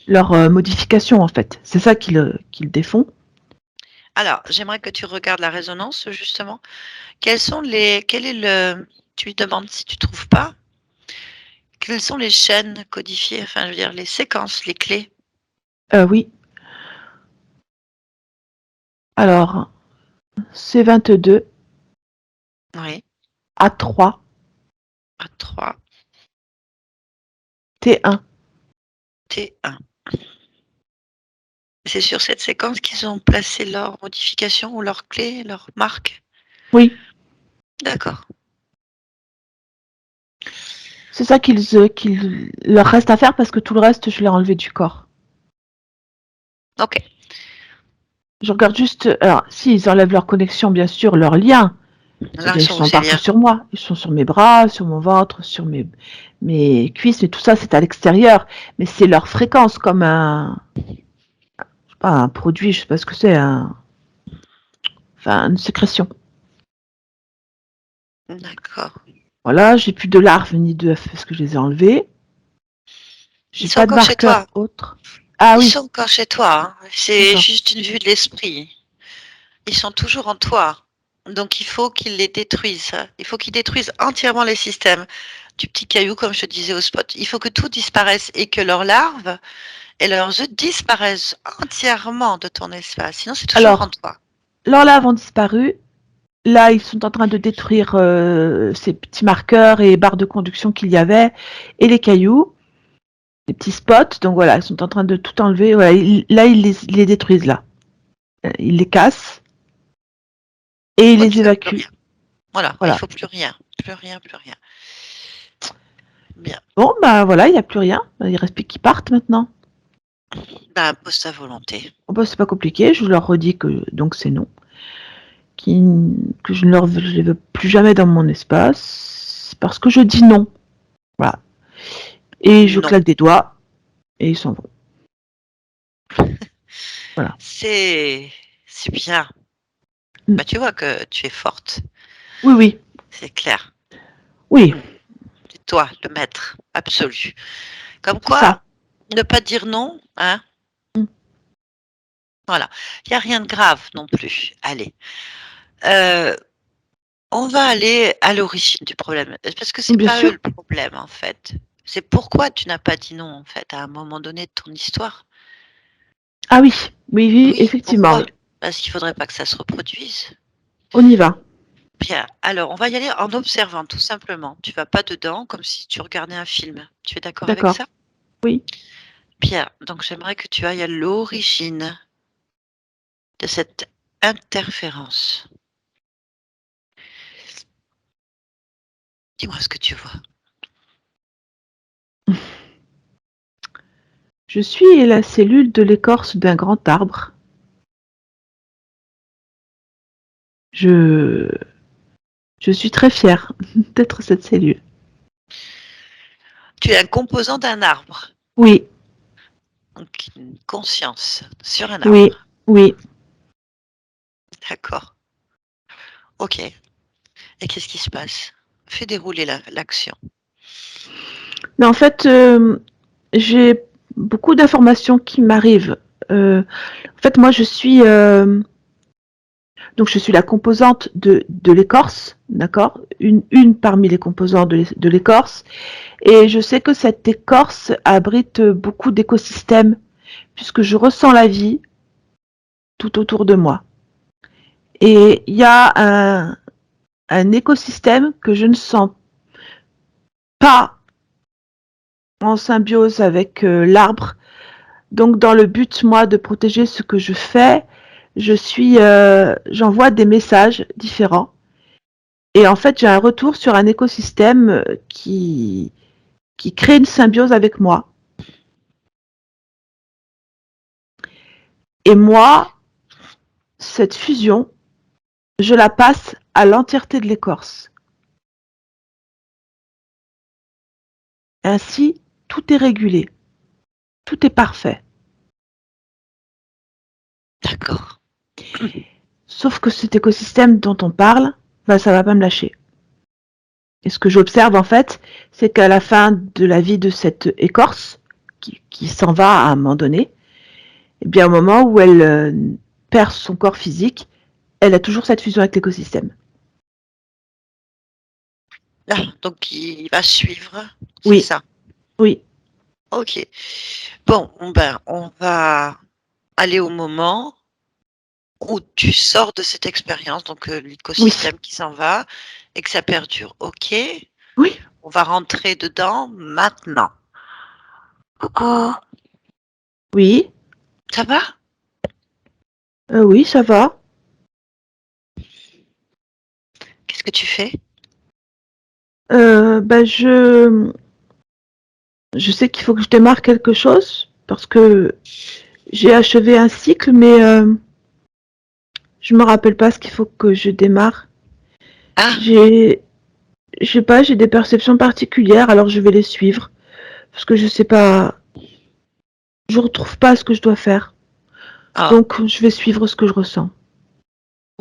leur modification en fait. C'est ça qu'ils défont. Alors, j'aimerais que tu regardes la résonance, justement. Quel est tu lui demandes si tu trouves pas, quelles sont les chaînes codifiées, enfin, je veux dire, les séquences, les clés. Oui. Alors, C22, Oui, A3, à 3, T1. T1. C'est sur cette séquence qu'ils ont placé leur modification ou leur clé, leur marque. Oui, D'accord. c'est ça qu'il leur reste à faire parce que tout le reste, je l'ai enlevé du corps. Ok. Je regarde juste. Alors, s'ils enlèvent leur connexion, bien sûr, leur lien. Là, C'est-à-dire, ils sont où sont ces partout liens? sur moi. Ils sont sur mes bras, sur mon ventre, sur mes cuisses, mais tout ça, c'est à l'extérieur. Mais c'est leur fréquence comme je sais pas, un produit, je sais pas ce que c'est, enfin, une sécrétion. D'accord. Voilà, j'ai plus de larves ni d'œufs parce que je les ai enlevés. Ils J'ai sont pas de encore chez marqueur toi. autre. Ah Ils oui, sont encore chez toi, hein. C'est d'accord. juste une vue de l'esprit. Ils sont toujours en toi. Donc il faut qu'ils les détruisent. Il faut qu'ils détruisent entièrement les systèmes du petit caillou, comme je te disais au spot. Il faut que tout disparaisse et que leurs larves et leurs œufs disparaissent entièrement de ton espace. Sinon, c'est toujours en Alors, toi. leurs larves ont disparu. Là, ils sont en train de détruire ces petits marqueurs et barres de conduction qu'il y avait et les cailloux, les petits spots. Donc voilà, ils sont en train de tout enlever. Voilà, là, ils les détruisent là. Ils les cassent et ils Moi, les tu veux plus évacuent. rien. Voilà, il Voilà. faut plus rien. Plus rien, plus rien. Bien. Bon, bah voilà, il n'y a plus rien. Il reste plus qu'ils partent maintenant. Ben, impose ta volonté. Bon, bah, c'est pas compliqué. Je leur redis que donc c'est non. Que je ne les veux plus jamais dans mon espace. Parce que je dis non. Voilà. Et je Non. claque des doigts et ils s'en vont. Voilà. C'est bien. Mm. Bah, tu vois que tu es forte. Oui, oui. C'est clair. Oui, C'est toi, le maître absolu. Comme c'est quoi, ça. ne pas dire non, hein, Mm. voilà. Il y a rien de grave non plus. Allez, heu, on va aller à l'origine du problème, parce que c'est Bien pas eux sûr. le problème, en fait. C'est pourquoi tu n'as pas dit non, en fait, à un moment donné de ton histoire. Ah oui, oui, oui, Oui, effectivement, pourquoi? oui. Parce qu'il faudrait pas que ça se reproduise. On y va. Bien, alors on va y aller en observant tout simplement. Tu vas pas dedans comme si tu regardais un film. Tu es d'accord avec D'accord. ça? Oui. Bien, donc j'aimerais que tu ailles à l'origine de cette interférence. Dis-moi ce que tu vois. Je suis la cellule de l'écorce d'un grand arbre. Je, je suis très fière d'être cette cellule. Tu es un composant d'un arbre, Oui, donc une conscience sur un oui, arbre. oui. D'accord. Ok. Et qu'est-ce qui se passe? Fais dérouler l'action. Mais en fait, j'ai beaucoup d'informations qui m'arrivent. En fait, moi, donc je suis la composante de l'écorce, d'accord? Une parmi les composants de l'écorce. Et je sais que cette écorce abrite beaucoup d'écosystèmes, puisque je ressens la vie tout autour de moi. Et il y a un écosystème que je ne sens pas en symbiose avec l'arbre. Donc, dans le but, moi, de protéger ce que je fais, j'envoie des messages différents. Et en fait, j'ai un retour sur un écosystème qui crée une symbiose avec moi. Et moi, cette fusion, je la passe à l'entièreté de l'écorce. Ainsi, tout est régulé, tout est parfait. D'accord. Sauf que cet écosystème dont on parle, bah, ça va pas me lâcher. Et ce que j'observe en fait, c'est qu'à la fin de la vie de cette écorce, qui s'en va à un moment donné, et bien au moment où elle perd son corps physique, elle a toujours cette fusion avec l'écosystème. Ah, donc il va suivre, c'est Oui, ça. oui, Ok. Bon, ben, on va aller au moment où tu sors de cette expérience, donc oui, l'écosystème qui s'en va et que ça perdure. Ok. oui, On va rentrer dedans maintenant. Coucou, oui, ça va? oui, ça va. Qu'est-ce que tu fais? Bah, je sais qu'il faut que je démarre quelque chose parce que j'ai achevé un cycle, mais je me rappelle pas ce qu'il faut que je démarre. Ah, J'ai, je sais pas, j'ai des perceptions particulières, alors je vais les suivre parce que je sais pas, je retrouve pas ce que je dois faire. ah, Donc, je vais suivre ce que je ressens.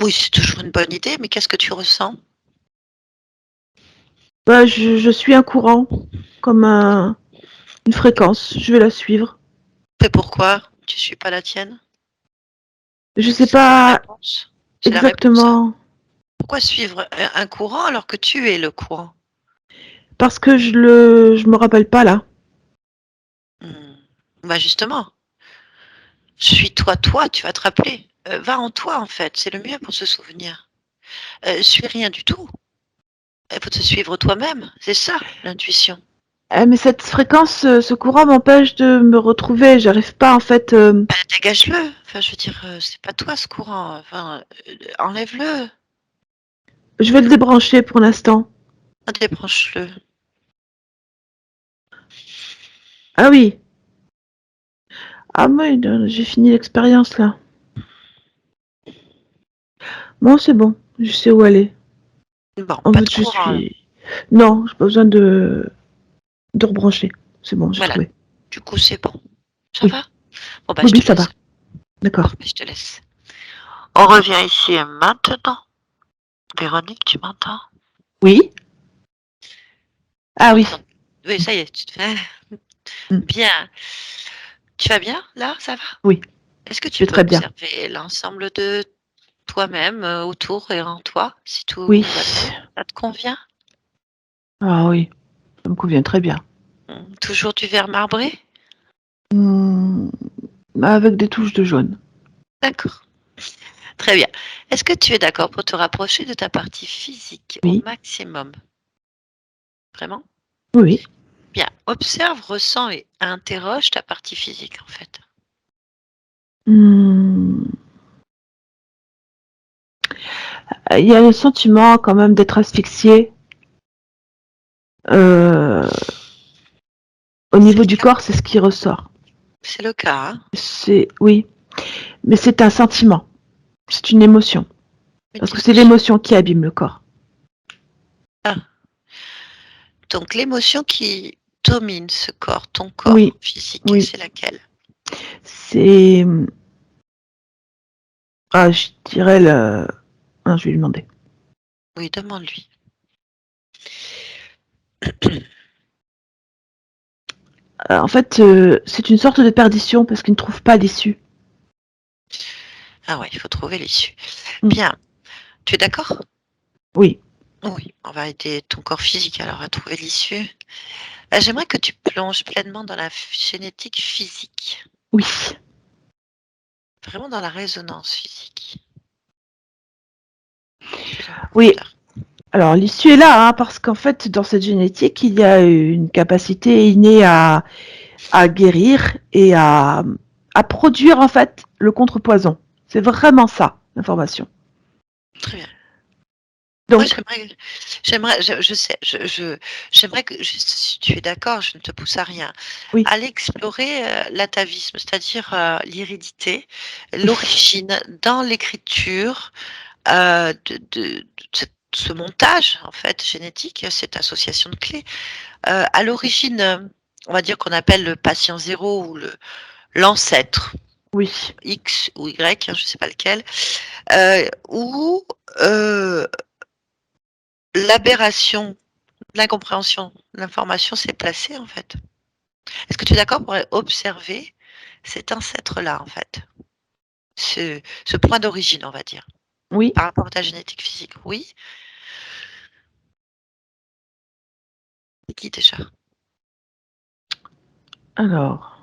oui, c'est toujours une bonne idée, mais qu'est-ce que tu ressens? Bah, je suis un courant, comme une fréquence. Je vais la suivre. Et pourquoi tu suis pas la tienne? Je sais C'est la pas réponse. C'est la réponse, hein. exactement Pourquoi suivre un courant alors que tu es le courant? parce que je me rappelle pas là. Hmm. Bah justement, suis-toi, toi, tu vas te rappeler. Va en toi, en fait, c'est le mieux pour se souvenir. Suis rien du tout. Il faut te suivre toi-même, c'est ça, l'intuition. Mais cette fréquence, ce courant m'empêche de me retrouver. J'arrive pas en fait. Bah, dégage-le. Enfin, je veux dire, c'est pas toi ce courant. Enfin, enlève-le, Je vais le débrancher pour l'instant. débranche-le. Ah oui. Ah oui, j'ai fini l'expérience là. Bon, c'est bon. Je sais où aller. Bon, En pas de fait, je courant là. suis. Non, j'ai pas besoin de rebrancher. C'est bon, j'ai Voilà. trouvé. Du coup, c'est bon. Ça Oui, va? Bon, bah, oui, je oui, te ça laisse. va. Bon, D'accord. bah, je te laisse. On revient ici maintenant. Véronique, tu m'entends? Oui. Tu Ah oui. m'entends? Oui, ça y est, tu te fais. Mm. Bien. Tu vas bien, là? Ça va? Oui, Est-ce que je tu vais peux très bien. observer l'ensemble de toi-même, autour et en toi, si Oui. tout va bien? Ça te convient? Ah oui, ça me convient très bien. Toujours du verre marbré? Hmm, avec des touches de jaune. D'accord. Très bien. Est-ce que tu es d'accord pour te rapprocher de ta partie physique au Oui, maximum? Vraiment? oui. Bien. Observe, ressens et interroge ta partie physique, en fait. Hmm, il y a le sentiment quand même d'être asphyxié. Euh, au C'est niveau le du cas. corps, c'est ce qui ressort. C'est le cas, hein? C'est oui, mais c'est un sentiment. C'est une émotion. Une Parce que c'est émotion. l'émotion qui abîme le corps. Ah. Donc l'émotion qui domine ce corps, ton Oui, corps physique, oui. c'est laquelle? C'est je dirais le. Ah, je vais lui demander. Oui, demande-lui. En fait, c'est une sorte de perdition parce qu'il ne trouve pas d'issue. Ah ouais, il faut trouver l'issue. Mm. Bien. Tu es d'accord? Oui, Oui, on va aider ton corps physique alors à trouver l'issue. J'aimerais que tu plonges pleinement dans la génétique physique, oui, vraiment dans la résonance physique. Plus en oui. profondeur. Alors, l'issue est là, hein, parce qu'en fait, dans cette génétique, il y a une capacité innée à guérir et à produire, en fait, le contrepoison. C'est vraiment ça, l'information. Très bien. Moi, Donc, j'aimerais que, juste si tu es d'accord, je ne te pousse à rien, oui, aller explorer l'atavisme, c'est-à-dire l'hérédité, l'origine dans l'écriture ce montage en fait génétique, cette association de clés. À l'origine, on va dire qu'on appelle le patient zéro ou l'ancêtre oui, X ou Y, hein, je ne sais pas lequel, où l'aberration, l'incompréhension, l'information s'est placée en fait. Est-ce que tu es d'accord pour observer cet ancêtre-là en fait, ce point d'origine, on va dire, oui. par rapport à ta génétique physique? Oui. C'est qui déjà? Alors,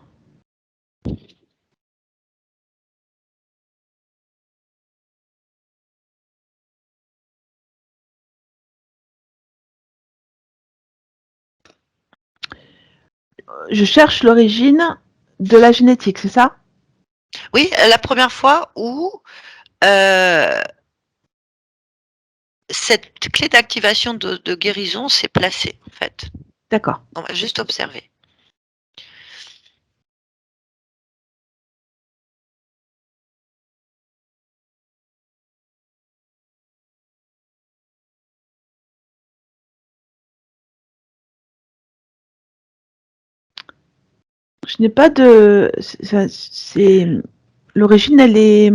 je cherche l'origine de la génétique, c'est ça? Oui, la première fois où euh, cette clé d'activation de guérison s'est placée, en fait. D'accord. On va juste observer. Je n'ai pas de. C'est l'origine, elle est.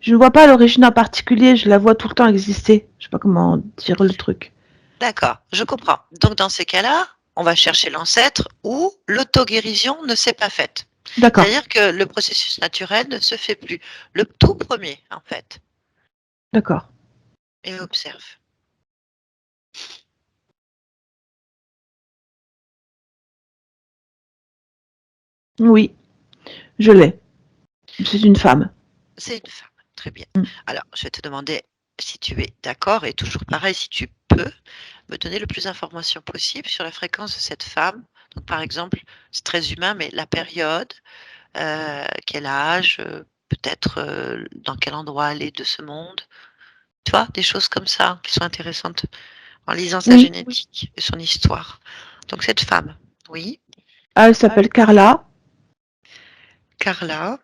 Je ne vois pas l'origine en particulier. Je la vois tout le temps exister. Je sais pas comment dire le truc. D'accord, je comprends. Donc dans ces cas-là, on va chercher l'ancêtre où l'auto-guérison ne s'est pas faite. D'accord. C'est-à-dire que le processus naturel ne se fait plus. Le tout premier, en fait. D'accord. Et observe. Oui, je l'ai. C'est une femme. C'est une femme. Très bien. Mm. Alors, je vais te demander si tu es d'accord et toujours pareil, si tu peux me donner le plus d'informations possible sur la fréquence de cette femme. Donc, par exemple, c'est très humain, mais la période, quel âge, peut-être dans quel endroit elle est de ce monde. Tu vois, des choses comme ça qui sont intéressantes en lisant sa Oui. génétique et son histoire. Donc, cette femme, oui, Ah, elle s'appelle Carla Carla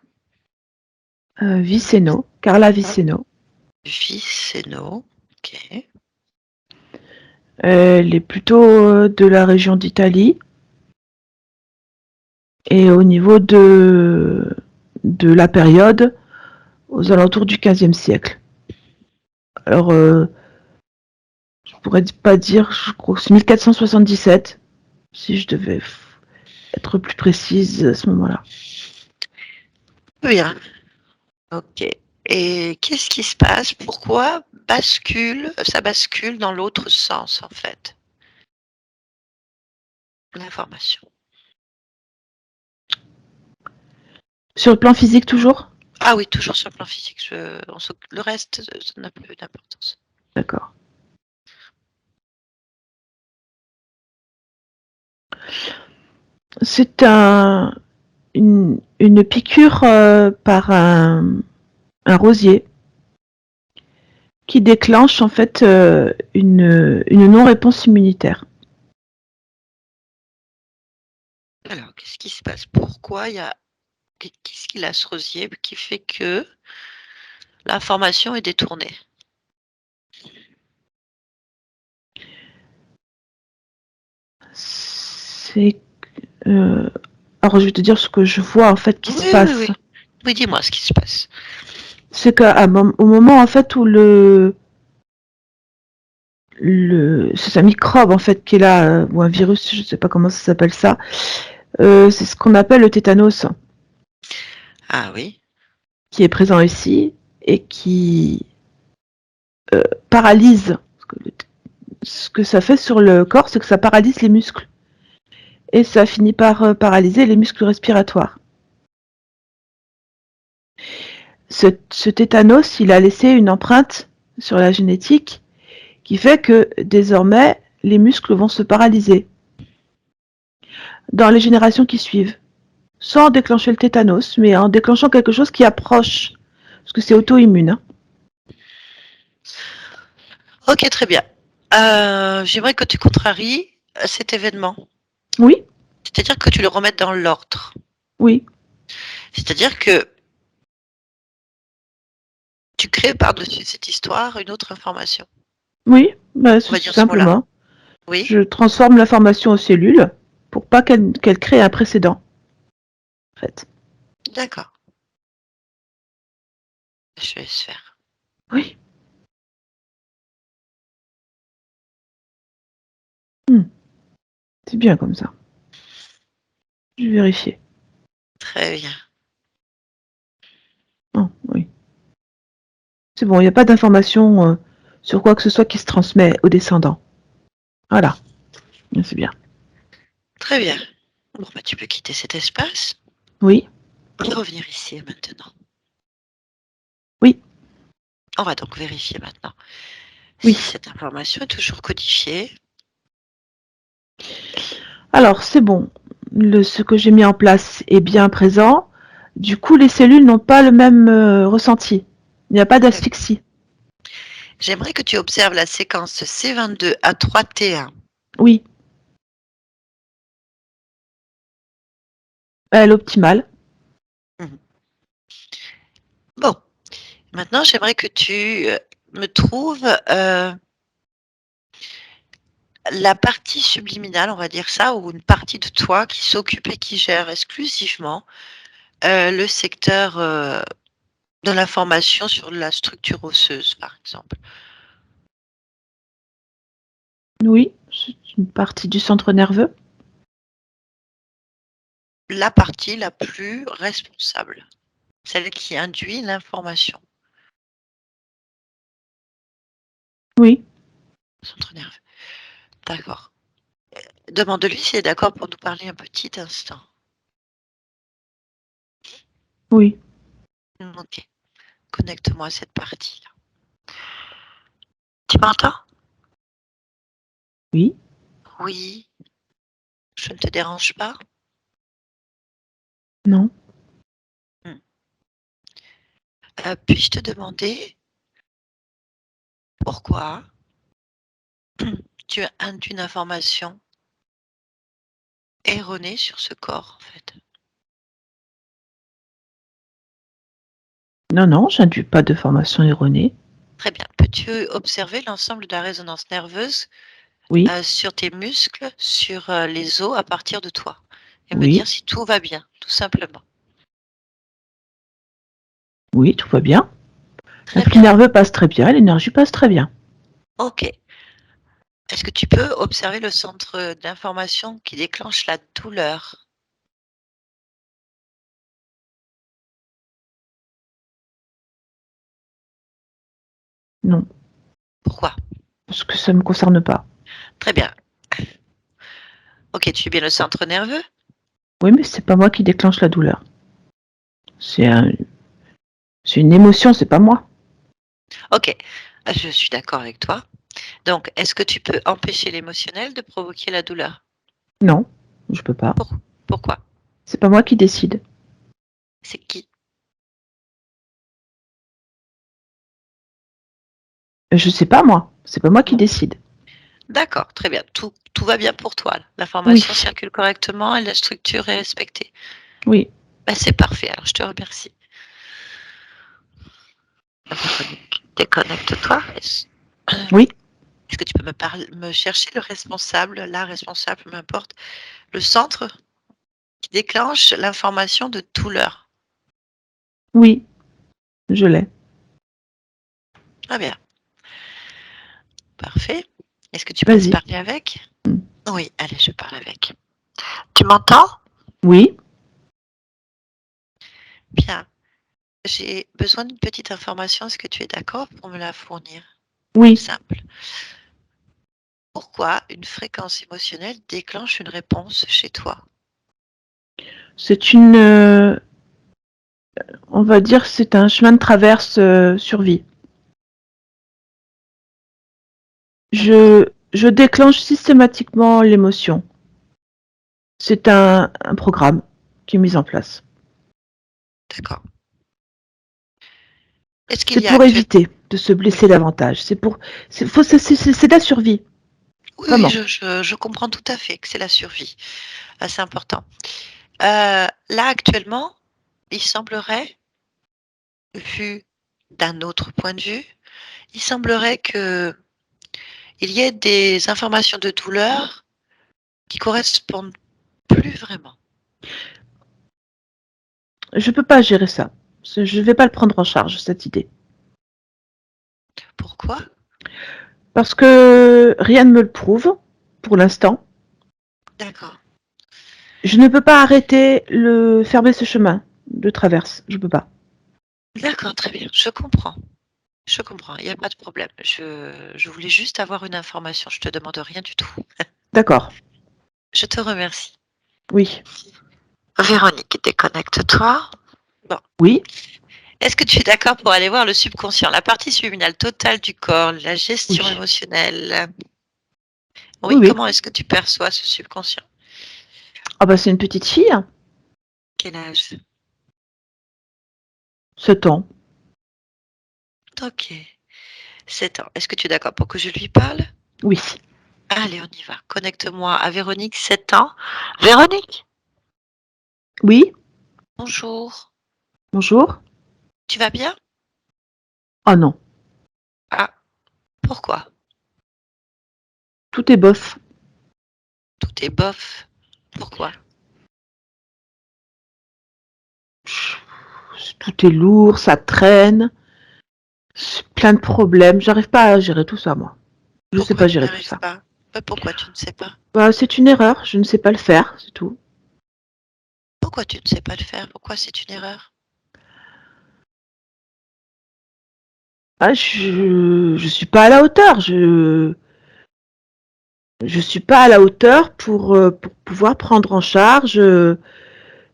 Viceno. Carla Viceno. Viceno, ok. Elle est plutôt de la région d'Italie. Et au niveau de la période, aux alentours du XVe siècle. Alors, je pourrais pas dire, je crois que c'est 1477, si je devais être plus précise à ce moment-là. Bien, ok. Et qu'est-ce qui se passe? Pourquoi ça bascule dans l'autre sens, en fait, l'information? Sur le plan physique, toujours? Ah oui, toujours sur le plan physique. Le reste, ça n'a plus d'importance. D'accord. C'est une piqûre par un rosier qui déclenche en fait une non-réponse immunitaire. Alors, qu'est-ce qui se passe? Pourquoi il y a qu'est-ce qu'il a ce rosier qui fait que l'information est détournée? C'est alors je vais te dire ce que je vois en fait qui Oui, se oui, passe. oui. Oui, dis-moi ce qui se passe. C'est qu'au moment en fait où c'est un microbe en fait qui est là ou un virus, je sais pas comment ça s'appelle ça. C'est ce qu'on appelle le tétanos Ah oui, qui est présent ici et qui paralyse. Ce que ça fait sur le corps, c'est que ça paralyse les muscles et ça finit par paralyser les muscles respiratoires. Ce tétanos, il a laissé une empreinte sur la génétique qui fait que désormais, les muscles vont se paralyser dans les générations qui suivent, sans déclencher le tétanos, mais en déclenchant quelque chose qui approche, parce que c'est auto-immune. Hein. Ok, très bien. J'aimerais que tu contraries cet événement. Oui, C'est-à-dire que tu le remettes dans l'ordre. oui, C'est-à-dire que tu crées par-dessus cette histoire une autre information. oui, bah, On c'est va tout dire ce mot-là. simplement. Oui, Je transforme l'information aux cellules pour pas qu'elle crée un précédent, en fait. d'accord. Je vais laisse faire. Oui. C'est bien comme ça. Je vais vérifier. Très bien. Oh, oui. C'est bon, il n'y a pas d'information sur quoi que ce soit qui se transmet aux descendants. Voilà. C'est bien. Très bien. Bon, bah, tu peux quitter cet espace Oui, et revenir ici maintenant. oui, On va donc vérifier maintenant si oui. cette information est toujours codifiée. Alors, c'est bon. Ce que j'ai mis en place est bien présent. Du coup, les cellules n'ont pas le même ressenti. Il n'y a pas d'asphyxie. J'aimerais que tu observes la séquence C22 à 3T1. Oui. L'optimale. Bon, maintenant j'aimerais que tu me trouves la partie subliminale, on va dire ça, ou une partie de toi qui s'occupe et qui gère exclusivement le secteur de l'information sur la structure osseuse, par exemple. Oui, c'est une partie du centre nerveux. La partie la plus responsable, celle qui induit l'information. Oui, Centre nerveux. D'accord. Demande-lui s'il est d'accord pour nous parler un petit instant. oui. Ok. Connecte-moi à cette partie-là. Tu m'entends? Oui. Oui. Je ne te dérange pas? Non. Puis-je te demander pourquoi tu as une information erronée sur ce corps, en fait? Non, non, j'induis pas de formation erronée. Très bien. Peux-tu observer l'ensemble de la résonance nerveuse Oui, sur tes muscles, sur les os à partir de toi? Et me dire oui, si tout va bien, tout simplement. oui, tout va bien. Très L'influx bien. nerveux passe très bien, l'énergie passe très bien. Ok. Est-ce que tu peux observer le centre d'information qui déclenche la douleur? Non, Pourquoi? parce que ça me concerne pas. Très bien. Ok, tu es bien le centre nerveux? Oui, mais c'est pas moi qui déclenche la douleur. C'est c'est une émotion, c'est pas moi. Ok, je suis d'accord avec toi. Donc, est-ce que tu peux empêcher l'émotionnel de provoquer la douleur? Non, je peux pas. Pourquoi? C'est pas moi qui décide. C'est qui? Je sais pas moi. C'est pas moi qui Bon, décide. d'accord, très bien. Tout va bien pour toi. Oui, L'information circule correctement et la structure est respectée. oui, Ben, c'est parfait, alors je te remercie. Déconnecte-toi. oui, Est-ce que tu peux me chercher le responsable, la responsable, peu importe, le centre qui déclenche l'information de douleur? oui, je l'ai. Très bien, parfait. Est-ce que tu me laisses Vas-y. parler avec? Oui, allez, je parle avec. Tu m'entends? Oui, Bien. J'ai besoin d'une petite information. Est-ce que tu es d'accord pour me la fournir? oui. Simple. Pourquoi une fréquence émotionnelle déclenche une réponse chez toi? C'est on va dire, c'est un chemin de traverse survie. Je déclenche systématiquement l'émotion. C'est un programme qui est mis en place. D'accord. Est-ce qu'il C'est y a pour actuellement... éviter de se blesser Oui, davantage. C'est de la survie, oui, oui, vraiment. je comprends tout à fait que c'est la survie. C'est important. Là, actuellement, il semblerait, vu d'un autre point de vue, il semblerait que il y ait des informations de douleur qui correspondent plus vraiment. Je peux pas gérer ça. Je vais pas le prendre en charge, cette idée. Pourquoi? Parce que rien ne me le prouve, pour l'instant. D'accord. Je ne peux pas fermer ce chemin de traverse. Je peux pas. D'accord, très bien. Je comprends. Je comprends. Il n'y a pas de problème. Je voulais juste avoir une information. Je te demande rien du tout. D'accord. Je te remercie. Oui. Véronique, déconnecte-toi. Bon. Oui. Est-ce que tu es d'accord pour aller voir le subconscient, la partie subliminale totale du corps, la gestion Oui. émotionnelle? Oui, Oui, oui. comment est-ce que tu perçois ce subconscient? Ah bah c'est une petite fille, hein. Quel âge? 7 ans. Ok. 7 ans. Est-ce que tu es d'accord pour que je lui parle? Oui. Allez, on y va. Connecte-moi à Véronique, 7 ans. Véronique, Oui. bonjour. Bonjour. Tu vas bien? Ah non. Ah, pourquoi? Tout est bof. Tout est bof. Pourquoi? Tout est lourd, ça traîne. Plein de problèmes. J'arrive pas à gérer tout ça, moi. Je sais Pourquoi pas tu gérer tout n'arrives ça. pas? Pourquoi tu ne sais pas? Bah, c'est une erreur. Je ne sais pas le faire, c'est tout. Pourquoi tu ne sais pas le faire? Pourquoi c'est une erreur? Ah, je suis pas à la hauteur. Je suis pas à la hauteur pour pouvoir prendre en charge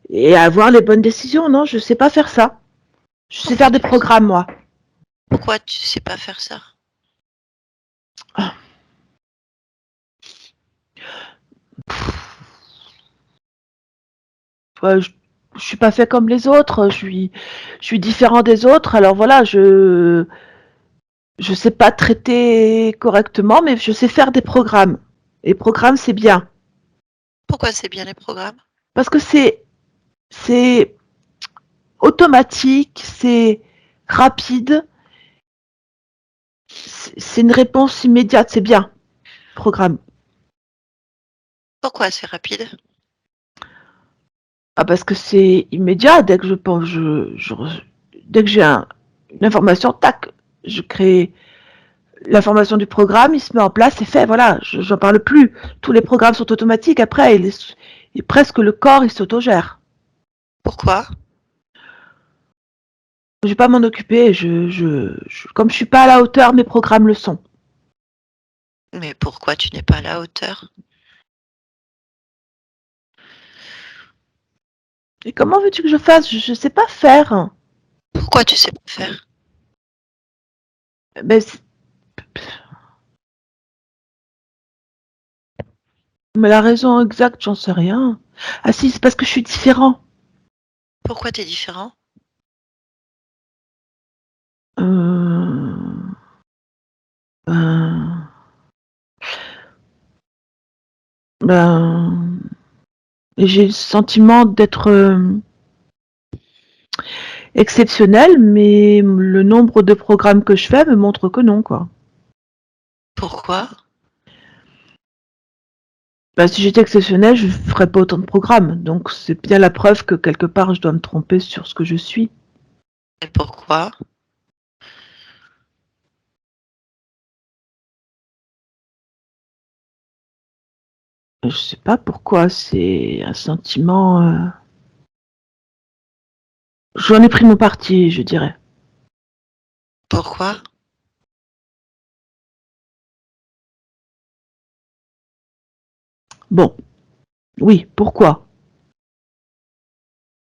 et avoir les bonnes décisions. Non, je sais pas faire ça. Je sais Pourquoi faire des tu ne sais... programmes, moi. Pourquoi tu sais pas faire ça? Ah, ouais, je suis pas fait comme les autres. Je suis différent des autres. Alors voilà, je sais pas traiter correctement, mais je sais faire des programmes. Et programmes, c'est bien Pourquoi c'est bien les programmes? parce que c'est automatique, c'est rapide, c'est une réponse immédiate. C'est bien, programme. Pourquoi c'est rapide? Ah, parce que c'est immédiat. Dès que je pense, dès que une information, tac, je crée l'information du programme, il se met en place, c'est fait, voilà, j'en parle plus. Tous les programmes sont automatiques, après, presque le corps, il s'autogère. Pourquoi? Je vais pas m'en occuper, comme je suis pas à la hauteur, mes programmes le sont. Mais pourquoi tu n'es pas à la hauteur? Et comment veux-tu que je fasse? Je sais pas faire. Pourquoi tu sais pas faire? Mais, mais la raison exacte, j'en sais rien. Ah si, c'est parce que je suis différent. Pourquoi tu es différent? Euh, ben, ben, et j'ai le sentiment d'être exceptionnel, mais le nombre de programmes que je fais me montre que non, quoi. Pourquoi? Bah, si j'étais exceptionnel, je ferais pas autant de programmes. Donc c'est bien la preuve que quelque part je dois me tromper sur ce que je suis. Et pourquoi? Je sais pas pourquoi, c'est un sentiment. J'en ai pris mon parti, je dirais. Pourquoi? Bon, oui, pourquoi?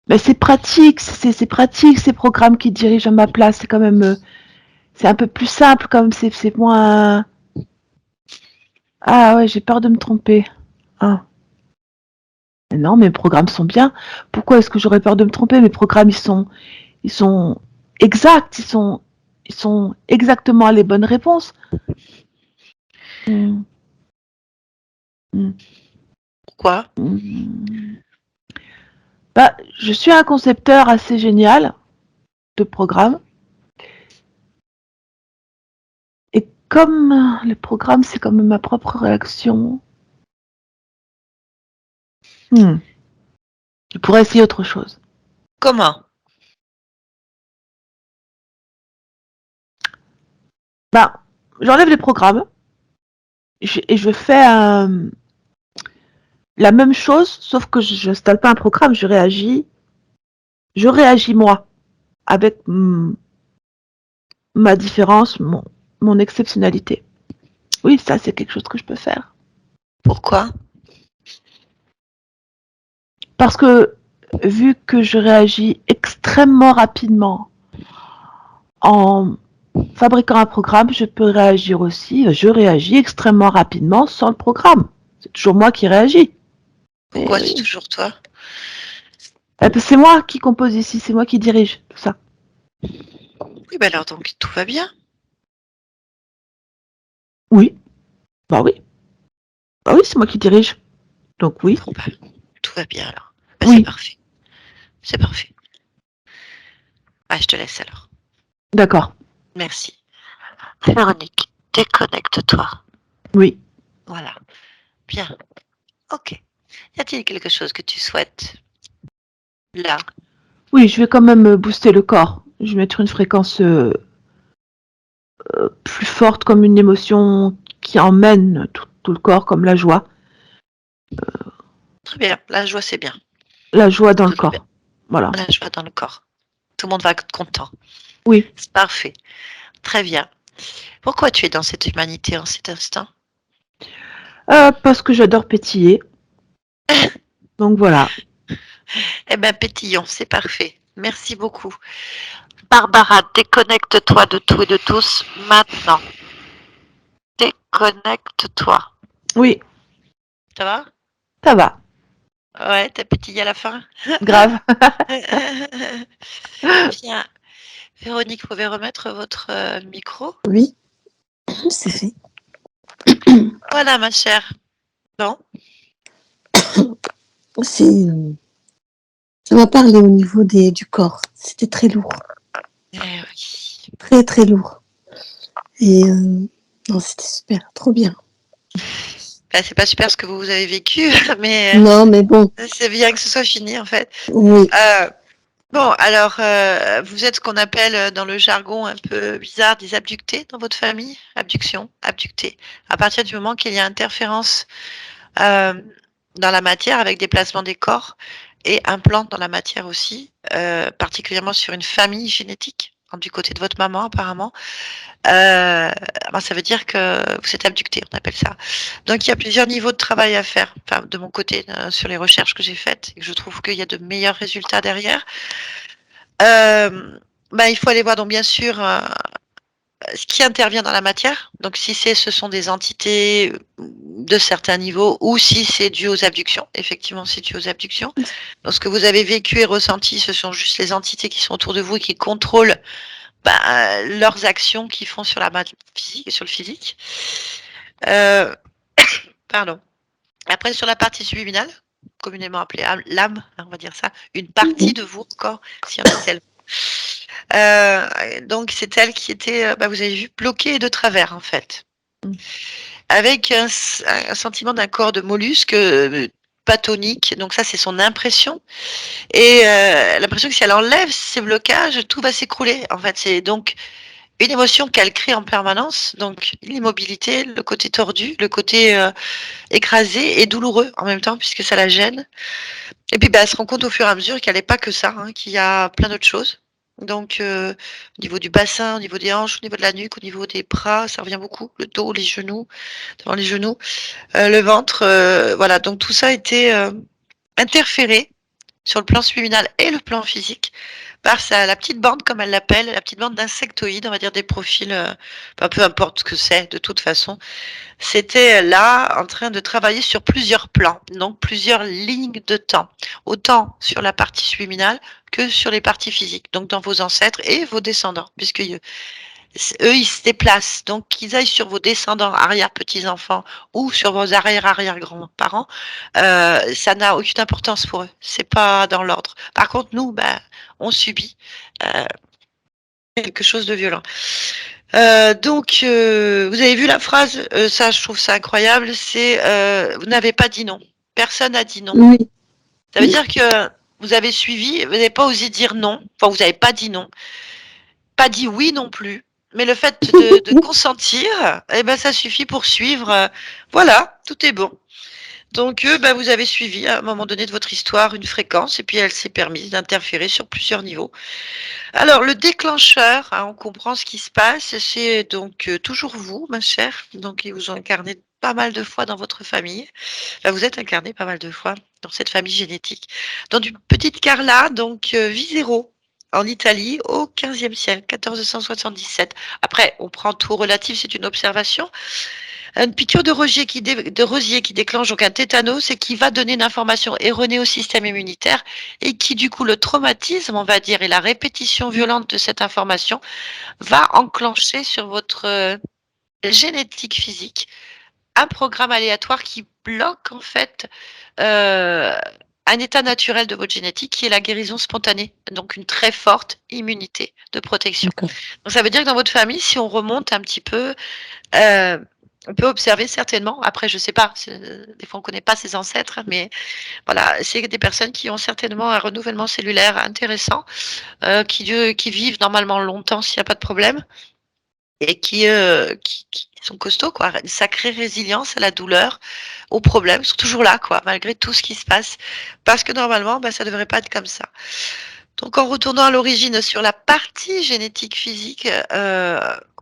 Ben, c'est pratique, c'est pratique ces programmes qui dirigent à ma place. C'est quand même, c'est un peu plus simple, comme c'est moins. Ah ouais, j'ai peur de me tromper. Ah. Mais non, mes programmes sont bien. Pourquoi est-ce que j'aurais peur de me tromper? Mes programmes, ils sont exacts, ils sont exactement les bonnes réponses. Hmm, hmm, Pourquoi? hmm. Bah, je suis un concepteur assez génial de programmes. Et comme les programmes, c'est comme ma propre réaction, hmm, je pourrais essayer autre chose. Comment? Bah, j'enlève les programmes et je fais la même chose, sauf que je n'installe pas un programme, je réagis moi, avec ma différence, mon exceptionnalité. Oui, ça, c'est quelque chose que je peux faire. Pourquoi? Parce que, vu que je réagis extrêmement rapidement en fabriquant un programme, je peux réagir aussi, je réagis extrêmement rapidement sans le programme. C'est toujours moi qui réagis. Pourquoi Et c'est oui. toujours toi? C'est moi qui compose ici, c'est moi qui dirige tout ça. Oui, bah alors donc tout va bien. Oui, bah oui, bah oui, c'est moi qui dirige. Donc oui, Bon, bah, tout va bien alors. Bah, c'est oui, parfait. C'est parfait. Ah, je te laisse alors. d'accord, Merci. Véronique, déconnecte-toi. oui. Voilà. Bien. Ok. Y a-t-il quelque chose que tu souhaites là? Oui, je vais quand même booster le corps. Je vais mettre une fréquence plus forte comme une émotion qui emmène tout le corps, comme la joie. Très bien. La joie, c'est bien. La joie dans le Tout va bien. corps. Voilà. La joie dans le corps. Tout le monde va être content. Oui. C'est parfait. Très bien. Pourquoi tu es dans cette humanité en cet instant? Parce que j'adore pétiller. Donc voilà. Eh bien, pétillon, c'est parfait. Merci beaucoup. Barbara, déconnecte-toi de tout et de tous maintenant. Déconnecte-toi. Oui, Ça va? ça va. Ouais, t'as pétillé à la fin? Grave. Bien. Véronique, vous pouvez remettre votre micro? Oui, c'est fait. Voilà, ma chère. Bon. C'est, ça m'a parlé au niveau du corps. C'était très lourd, Eh oui. très très lourd. Et non, c'était super, trop bien. Ben, c'est pas super ce que vous avez vécu, mais Non, mais bon, c'est bien que ce soit fini, en fait. oui, Euh, bon, alors, vous êtes ce qu'on appelle dans le jargon un peu bizarre des abductés dans votre famille? Abduction, abducté. À partir du moment qu'il y a interférence dans la matière avec déplacement des corps et implante dans la matière aussi, particulièrement sur une famille génétique, hein, du côté de votre maman apparemment. Ben, ça veut dire que vous êtes abducté, on appelle ça. Donc il y a plusieurs niveaux de travail à faire, enfin de mon côté, sur les recherches que j'ai faites et que je trouve qu'il y a de meilleurs résultats derrière. Ben, il faut aller voir donc bien sûr, ce qui intervient dans la matière. Donc si ce sont des entités de certains niveaux ou si c'est dû aux abductions. Effectivement, c'est dû aux abductions. Donc ce que vous avez vécu et ressenti, ce sont juste les entités qui sont autour de vous et qui contrôlent leurs actions qu'ils font sur la physique, sur le physique. Euh, pardon. Après, sur la partie subliminale, communément appelée l'âme, on va dire ça, une partie mhm, de vous encore, s'il y en a tellement. Donc c'est elle qui était, vous avez vu, bloquée de travers en fait, avec un sentiment d'un corps de mollusque patonique. Donc ça, c'est son impression. Et l'impression que si elle enlève ces blocages, tout va s'écrouler. En fait, c'est donc une émotion qu'elle crée en permanence. Donc l'immobilité, le côté tordu, le côté écrasé et douloureux en même temps, puisque ça la gêne. Et puis, elle se rend compte au fur et à mesure qu'il n'y a pas que ça, hein, qu'il y a plein d'autres choses. Donc, au niveau du bassin, au niveau des hanches, au niveau de la nuque, au niveau des bras, ça revient beaucoup. Le dos, les genoux, devant les genoux, le ventre, voilà. Donc, tout ça a été interféré sur le plan subliminal et le plan physique par la petite bande, comme elle l'appelle, la petite bande d'insectoïdes, on va dire des profils, enfin, peu importe ce que c'est, de toute façon. C'était là en train de travailler sur plusieurs plans, donc plusieurs lignes de temps, autant sur la partie subliminale que sur les parties physiques, donc dans vos ancêtres et vos descendants, puisque eux, ils se déplacent. Donc, qu'ils aillent sur vos descendants, arrière-petits-enfants ou sur vos arrière-arrière-grands-parents, ça n'a aucune importance pour eux. C'est pas dans l'ordre. Par contre, nous, ben, on subit euh, quelque chose de violent. Vous avez vu la phrase, ça, je trouve ça incroyable, c'est vous n'avez pas dit non. Personne n'a dit non. Oui. Ça veut dire que vous avez suivi, vous n'avez pas osé dire non, enfin, vous n'avez pas dit non, pas dit oui non plus. Mais le fait de consentir, eh ben, ça suffit pour suivre. Voilà, tout est bon. Donc, ben, vous avez suivi à un moment donné de votre histoire une fréquence et puis elle s'est permise d'interférer sur plusieurs niveaux. Alors, le déclencheur, hein, on comprend ce qui se passe, c'est donc toujours vous, ma chère. Donc, ils vous ont incarné pas mal de fois dans votre famille. Enfin, vous êtes incarné pas mal de fois dans cette famille génétique. Dans une petite Carla, donc Visero, en Italie, au XVe siècle, 1477. Après, on prend tout relatif, c'est une observation. Une piqûre de rosier qui déclenche donc un tétanos et qui va donner une information erronée au système immunitaire et qui, du coup, le traumatisme, on va dire, et la répétition violente de cette information va enclencher sur votre génétique physique un programme aléatoire qui bloque, en fait, un état naturel de votre génétique qui est la guérison spontanée, donc une très forte immunité de protection. D'accord. Donc ça veut dire que dans votre famille, si on remonte un petit peu, euh, on peut observer certainement, après je sais pas, des fois on connaît pas ses ancêtres, mais voilà, c'est des personnes qui ont certainement un renouvellement cellulaire intéressant, qui vivent normalement longtemps s'il n'y a pas de problème et qui sont costauds quoi, une sacrée résilience à la douleur, aux problèmes, ils sont toujours là quoi, malgré tout ce qui se passe, parce que normalement, bah, ça devrait pas être comme ça. Donc en retournant à l'origine sur la partie génétique physique,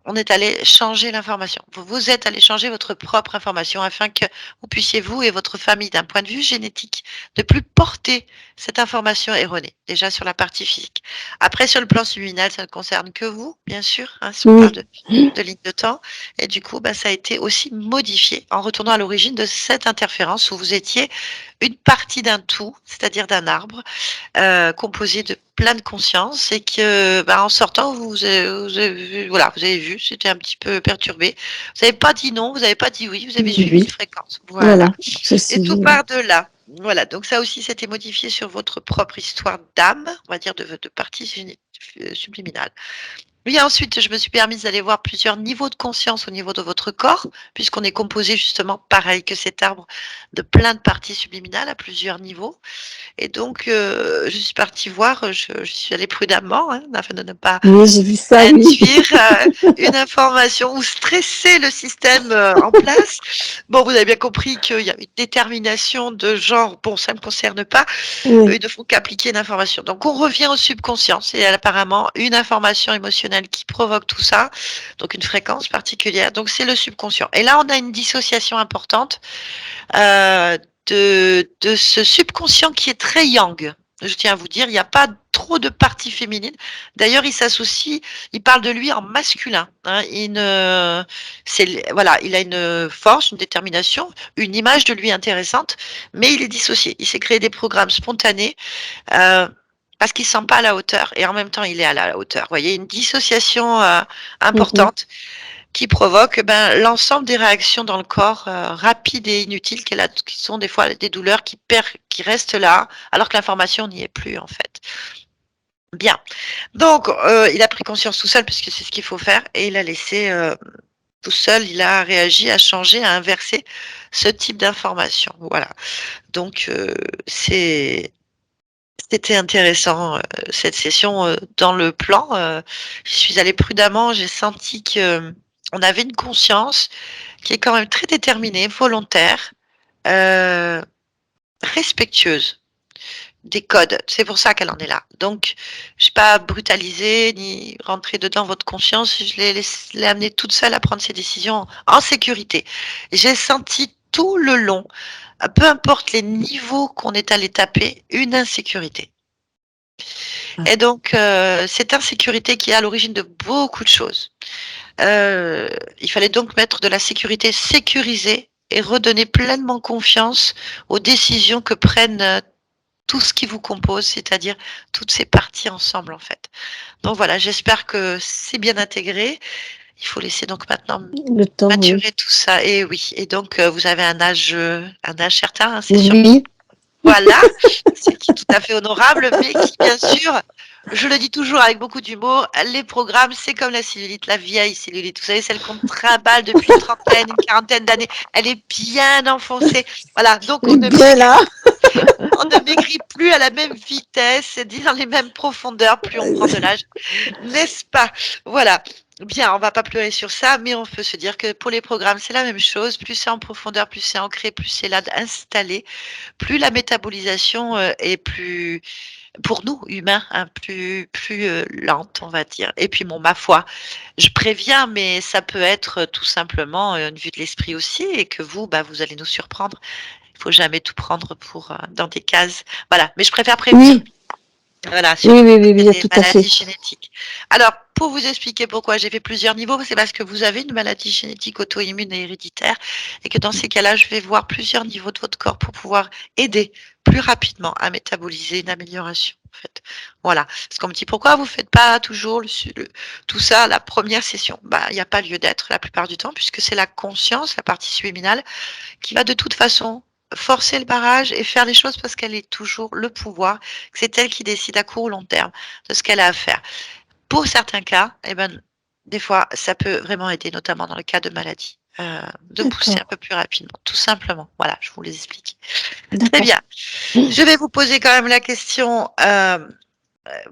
on est allé changer l'information. Vous êtes allé changer votre propre information afin que vous puissiez, vous et votre famille, d'un point de vue génétique, ne plus porter cette information erronée, déjà sur la partie physique. Après, sur le plan subliminal, ça ne concerne que vous, bien sûr, hein, si on parle Oui. de ligne de temps. Et du coup, bah, ça a été aussi modifié en retournant à l'origine de cette interférence où vous étiez une partie d'un tout, c'est-à-dire d'un arbre, composé de plein de conscience et que, bah, en sortant, vous avez vu, c'était un petit peu perturbé. Vous n'avez pas dit non, vous n'avez pas dit oui, vous avez suivi une Oui. fréquence. Voilà. Voilà. Je Et suis. tout part de là. Voilà. Donc ça aussi, c'était modifié sur votre propre histoire d'âme, on va dire de partie subliminale. Oui, ensuite, je me suis permise d'aller voir plusieurs niveaux de conscience au niveau de votre corps, puisqu'on est composé justement, pareil que cet arbre, de plein de parties subliminales à plusieurs niveaux. Et donc, je suis partie voir, je suis allée prudemment, hein, afin de ne pas Oui, j'ai vu ça, oui. induire une information ou stresser le système en place. Bon, vous avez bien compris qu'il y a une détermination de genre, bon, ça ne me concerne pas, eux, Oui. ils ne font qu'appliquer une information. Donc, on revient au subconscient. C'est apparemment une information émotionnelle qui provoque tout ça, donc une fréquence particulière. Donc, c'est le subconscient. Et là, on a une dissociation importante euh, de ce subconscient qui est très yang. Je tiens à vous dire, il n'y a pas trop de parties féminines. D'ailleurs, il s'associe, il parle de lui en masculin. Hein. Voilà, il a une force, une détermination, une image de lui intéressante, mais il est dissocié. Il s'est créé des programmes spontanés parce qu'il ne se sent pas à la hauteur et en même temps, il est à la hauteur. Vous voyez, une dissociation Mhm. importante qui provoque ben, l'ensemble des réactions dans le corps rapides et inutiles qui sont des fois des douleurs qui restent là alors que l'information n'y est plus en fait. Bien. Donc, il a pris conscience tout seul puisque c'est ce qu'il faut faire et il a laissé tout seul, il a réagi, a changé, a inversé ce type d'information. Voilà. Donc, c'était intéressant cette session dans le plan. Je suis allée prudemment, j'ai senti que on avait une conscience qui est quand même très déterminée, volontaire, heu, respectueuse des codes. C'est pour ça qu'elle en est là. Donc, je n'ai pas brutalisé ni rentré dedans votre conscience, je l'ai amenée toute seule à prendre ses décisions en sécurité. J'ai senti tout le long, peu importe les niveaux qu'on est allé taper, une insécurité. Et donc, cette insécurité qui est à l'origine de beaucoup de choses. Il fallait donc mettre de la sécurité sécurisée et redonner pleinement confiance aux décisions que prennent, tout ce qui vous compose, c'est-à-dire toutes ces parties ensemble, en fait. Donc voilà, j'espère que c'est bien intégré. Il faut laisser donc maintenant Le temps, oui. maturer tout ça et oui et donc vous avez un âge certain, hein, c'est sûr? Oui, Voilà, c'est qui est tout à fait honorable, mais qui bien sûr, je le dis toujours avec beaucoup d'humour, les programmes, c'est comme la cellulite, la vieille cellulite. Vous savez, celle qu'on trimballe depuis une trentaine, une quarantaine d'années, elle est bien enfoncée. Voilà, donc elle est bien là. on ne maigrit plus à la même vitesse, ni dans les mêmes profondeurs, plus on prend de l'âge, n'est-ce pas? Voilà. Bien, on va pas pleurer sur ça, mais on peut se dire que pour les programmes, c'est la même chose. Plus c'est en profondeur, plus c'est ancré, plus c'est là installé, plus la métabolisation est plus, pour nous humains, hein, plus lente, on va dire. Et puis bon, ma foi, je préviens, mais ça peut être tout simplement une vue de l'esprit aussi, et que vous, bah, vous allez nous surprendre. Il faut jamais tout prendre pour dans des cases. Voilà, mais je préfère prévenir. Oui, Voilà, oui, surtout oui, quand oui, il y oui, a des tout à fait. maladies génétiques. Alors, pour vous expliquer pourquoi j'ai fait plusieurs niveaux, c'est parce que vous avez une maladie génétique auto-immune et héréditaire et que dans ces cas-là, je vais voir plusieurs niveaux de votre corps pour pouvoir aider plus rapidement à métaboliser une amélioration, en fait. Voilà. Parce qu'on me dit: «Pourquoi vous faites pas toujours tout ça la première session?» Bah, il y a pas lieu d'être la plupart du temps puisque c'est la conscience, la partie subliminale qui va de toute façon forcer le barrage et faire les choses parce qu'elle est toujours le pouvoir, que c'est elle qui décide à court ou long terme de ce qu'elle a à faire. Pour certains cas, eh ben, des fois, ça peut vraiment aider, notamment dans le cas de maladie, de pousser un D'accord, peu plus rapidement, tout simplement. Voilà, je vous les explique. Très d'accord. bien. Je vais vous poser quand même la question,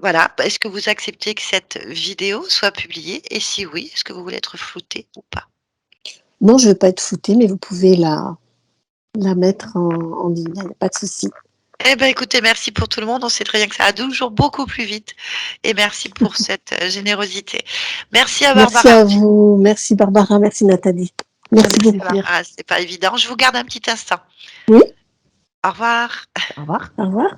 voilà, est-ce que vous acceptez que cette vidéo soit publiée? Et si oui, est-ce que vous voulez être flouté ou pas? Non, je veux pas être foutée, mais vous pouvez la mettre en ligne, il n'y a pas de souci. Eh ben, écoutez, merci pour tout le monde. On sait très bien que ça va toujours beaucoup plus vite et merci pour cette, générosité. Merci à Merci Barbara. à vous, merci Barbara, merci Nathalie. Merci Merci beaucoup. Barbara, c'est pas évident. Je vous garde un petit instant. Oui, Au revoir. Au revoir. au revoir.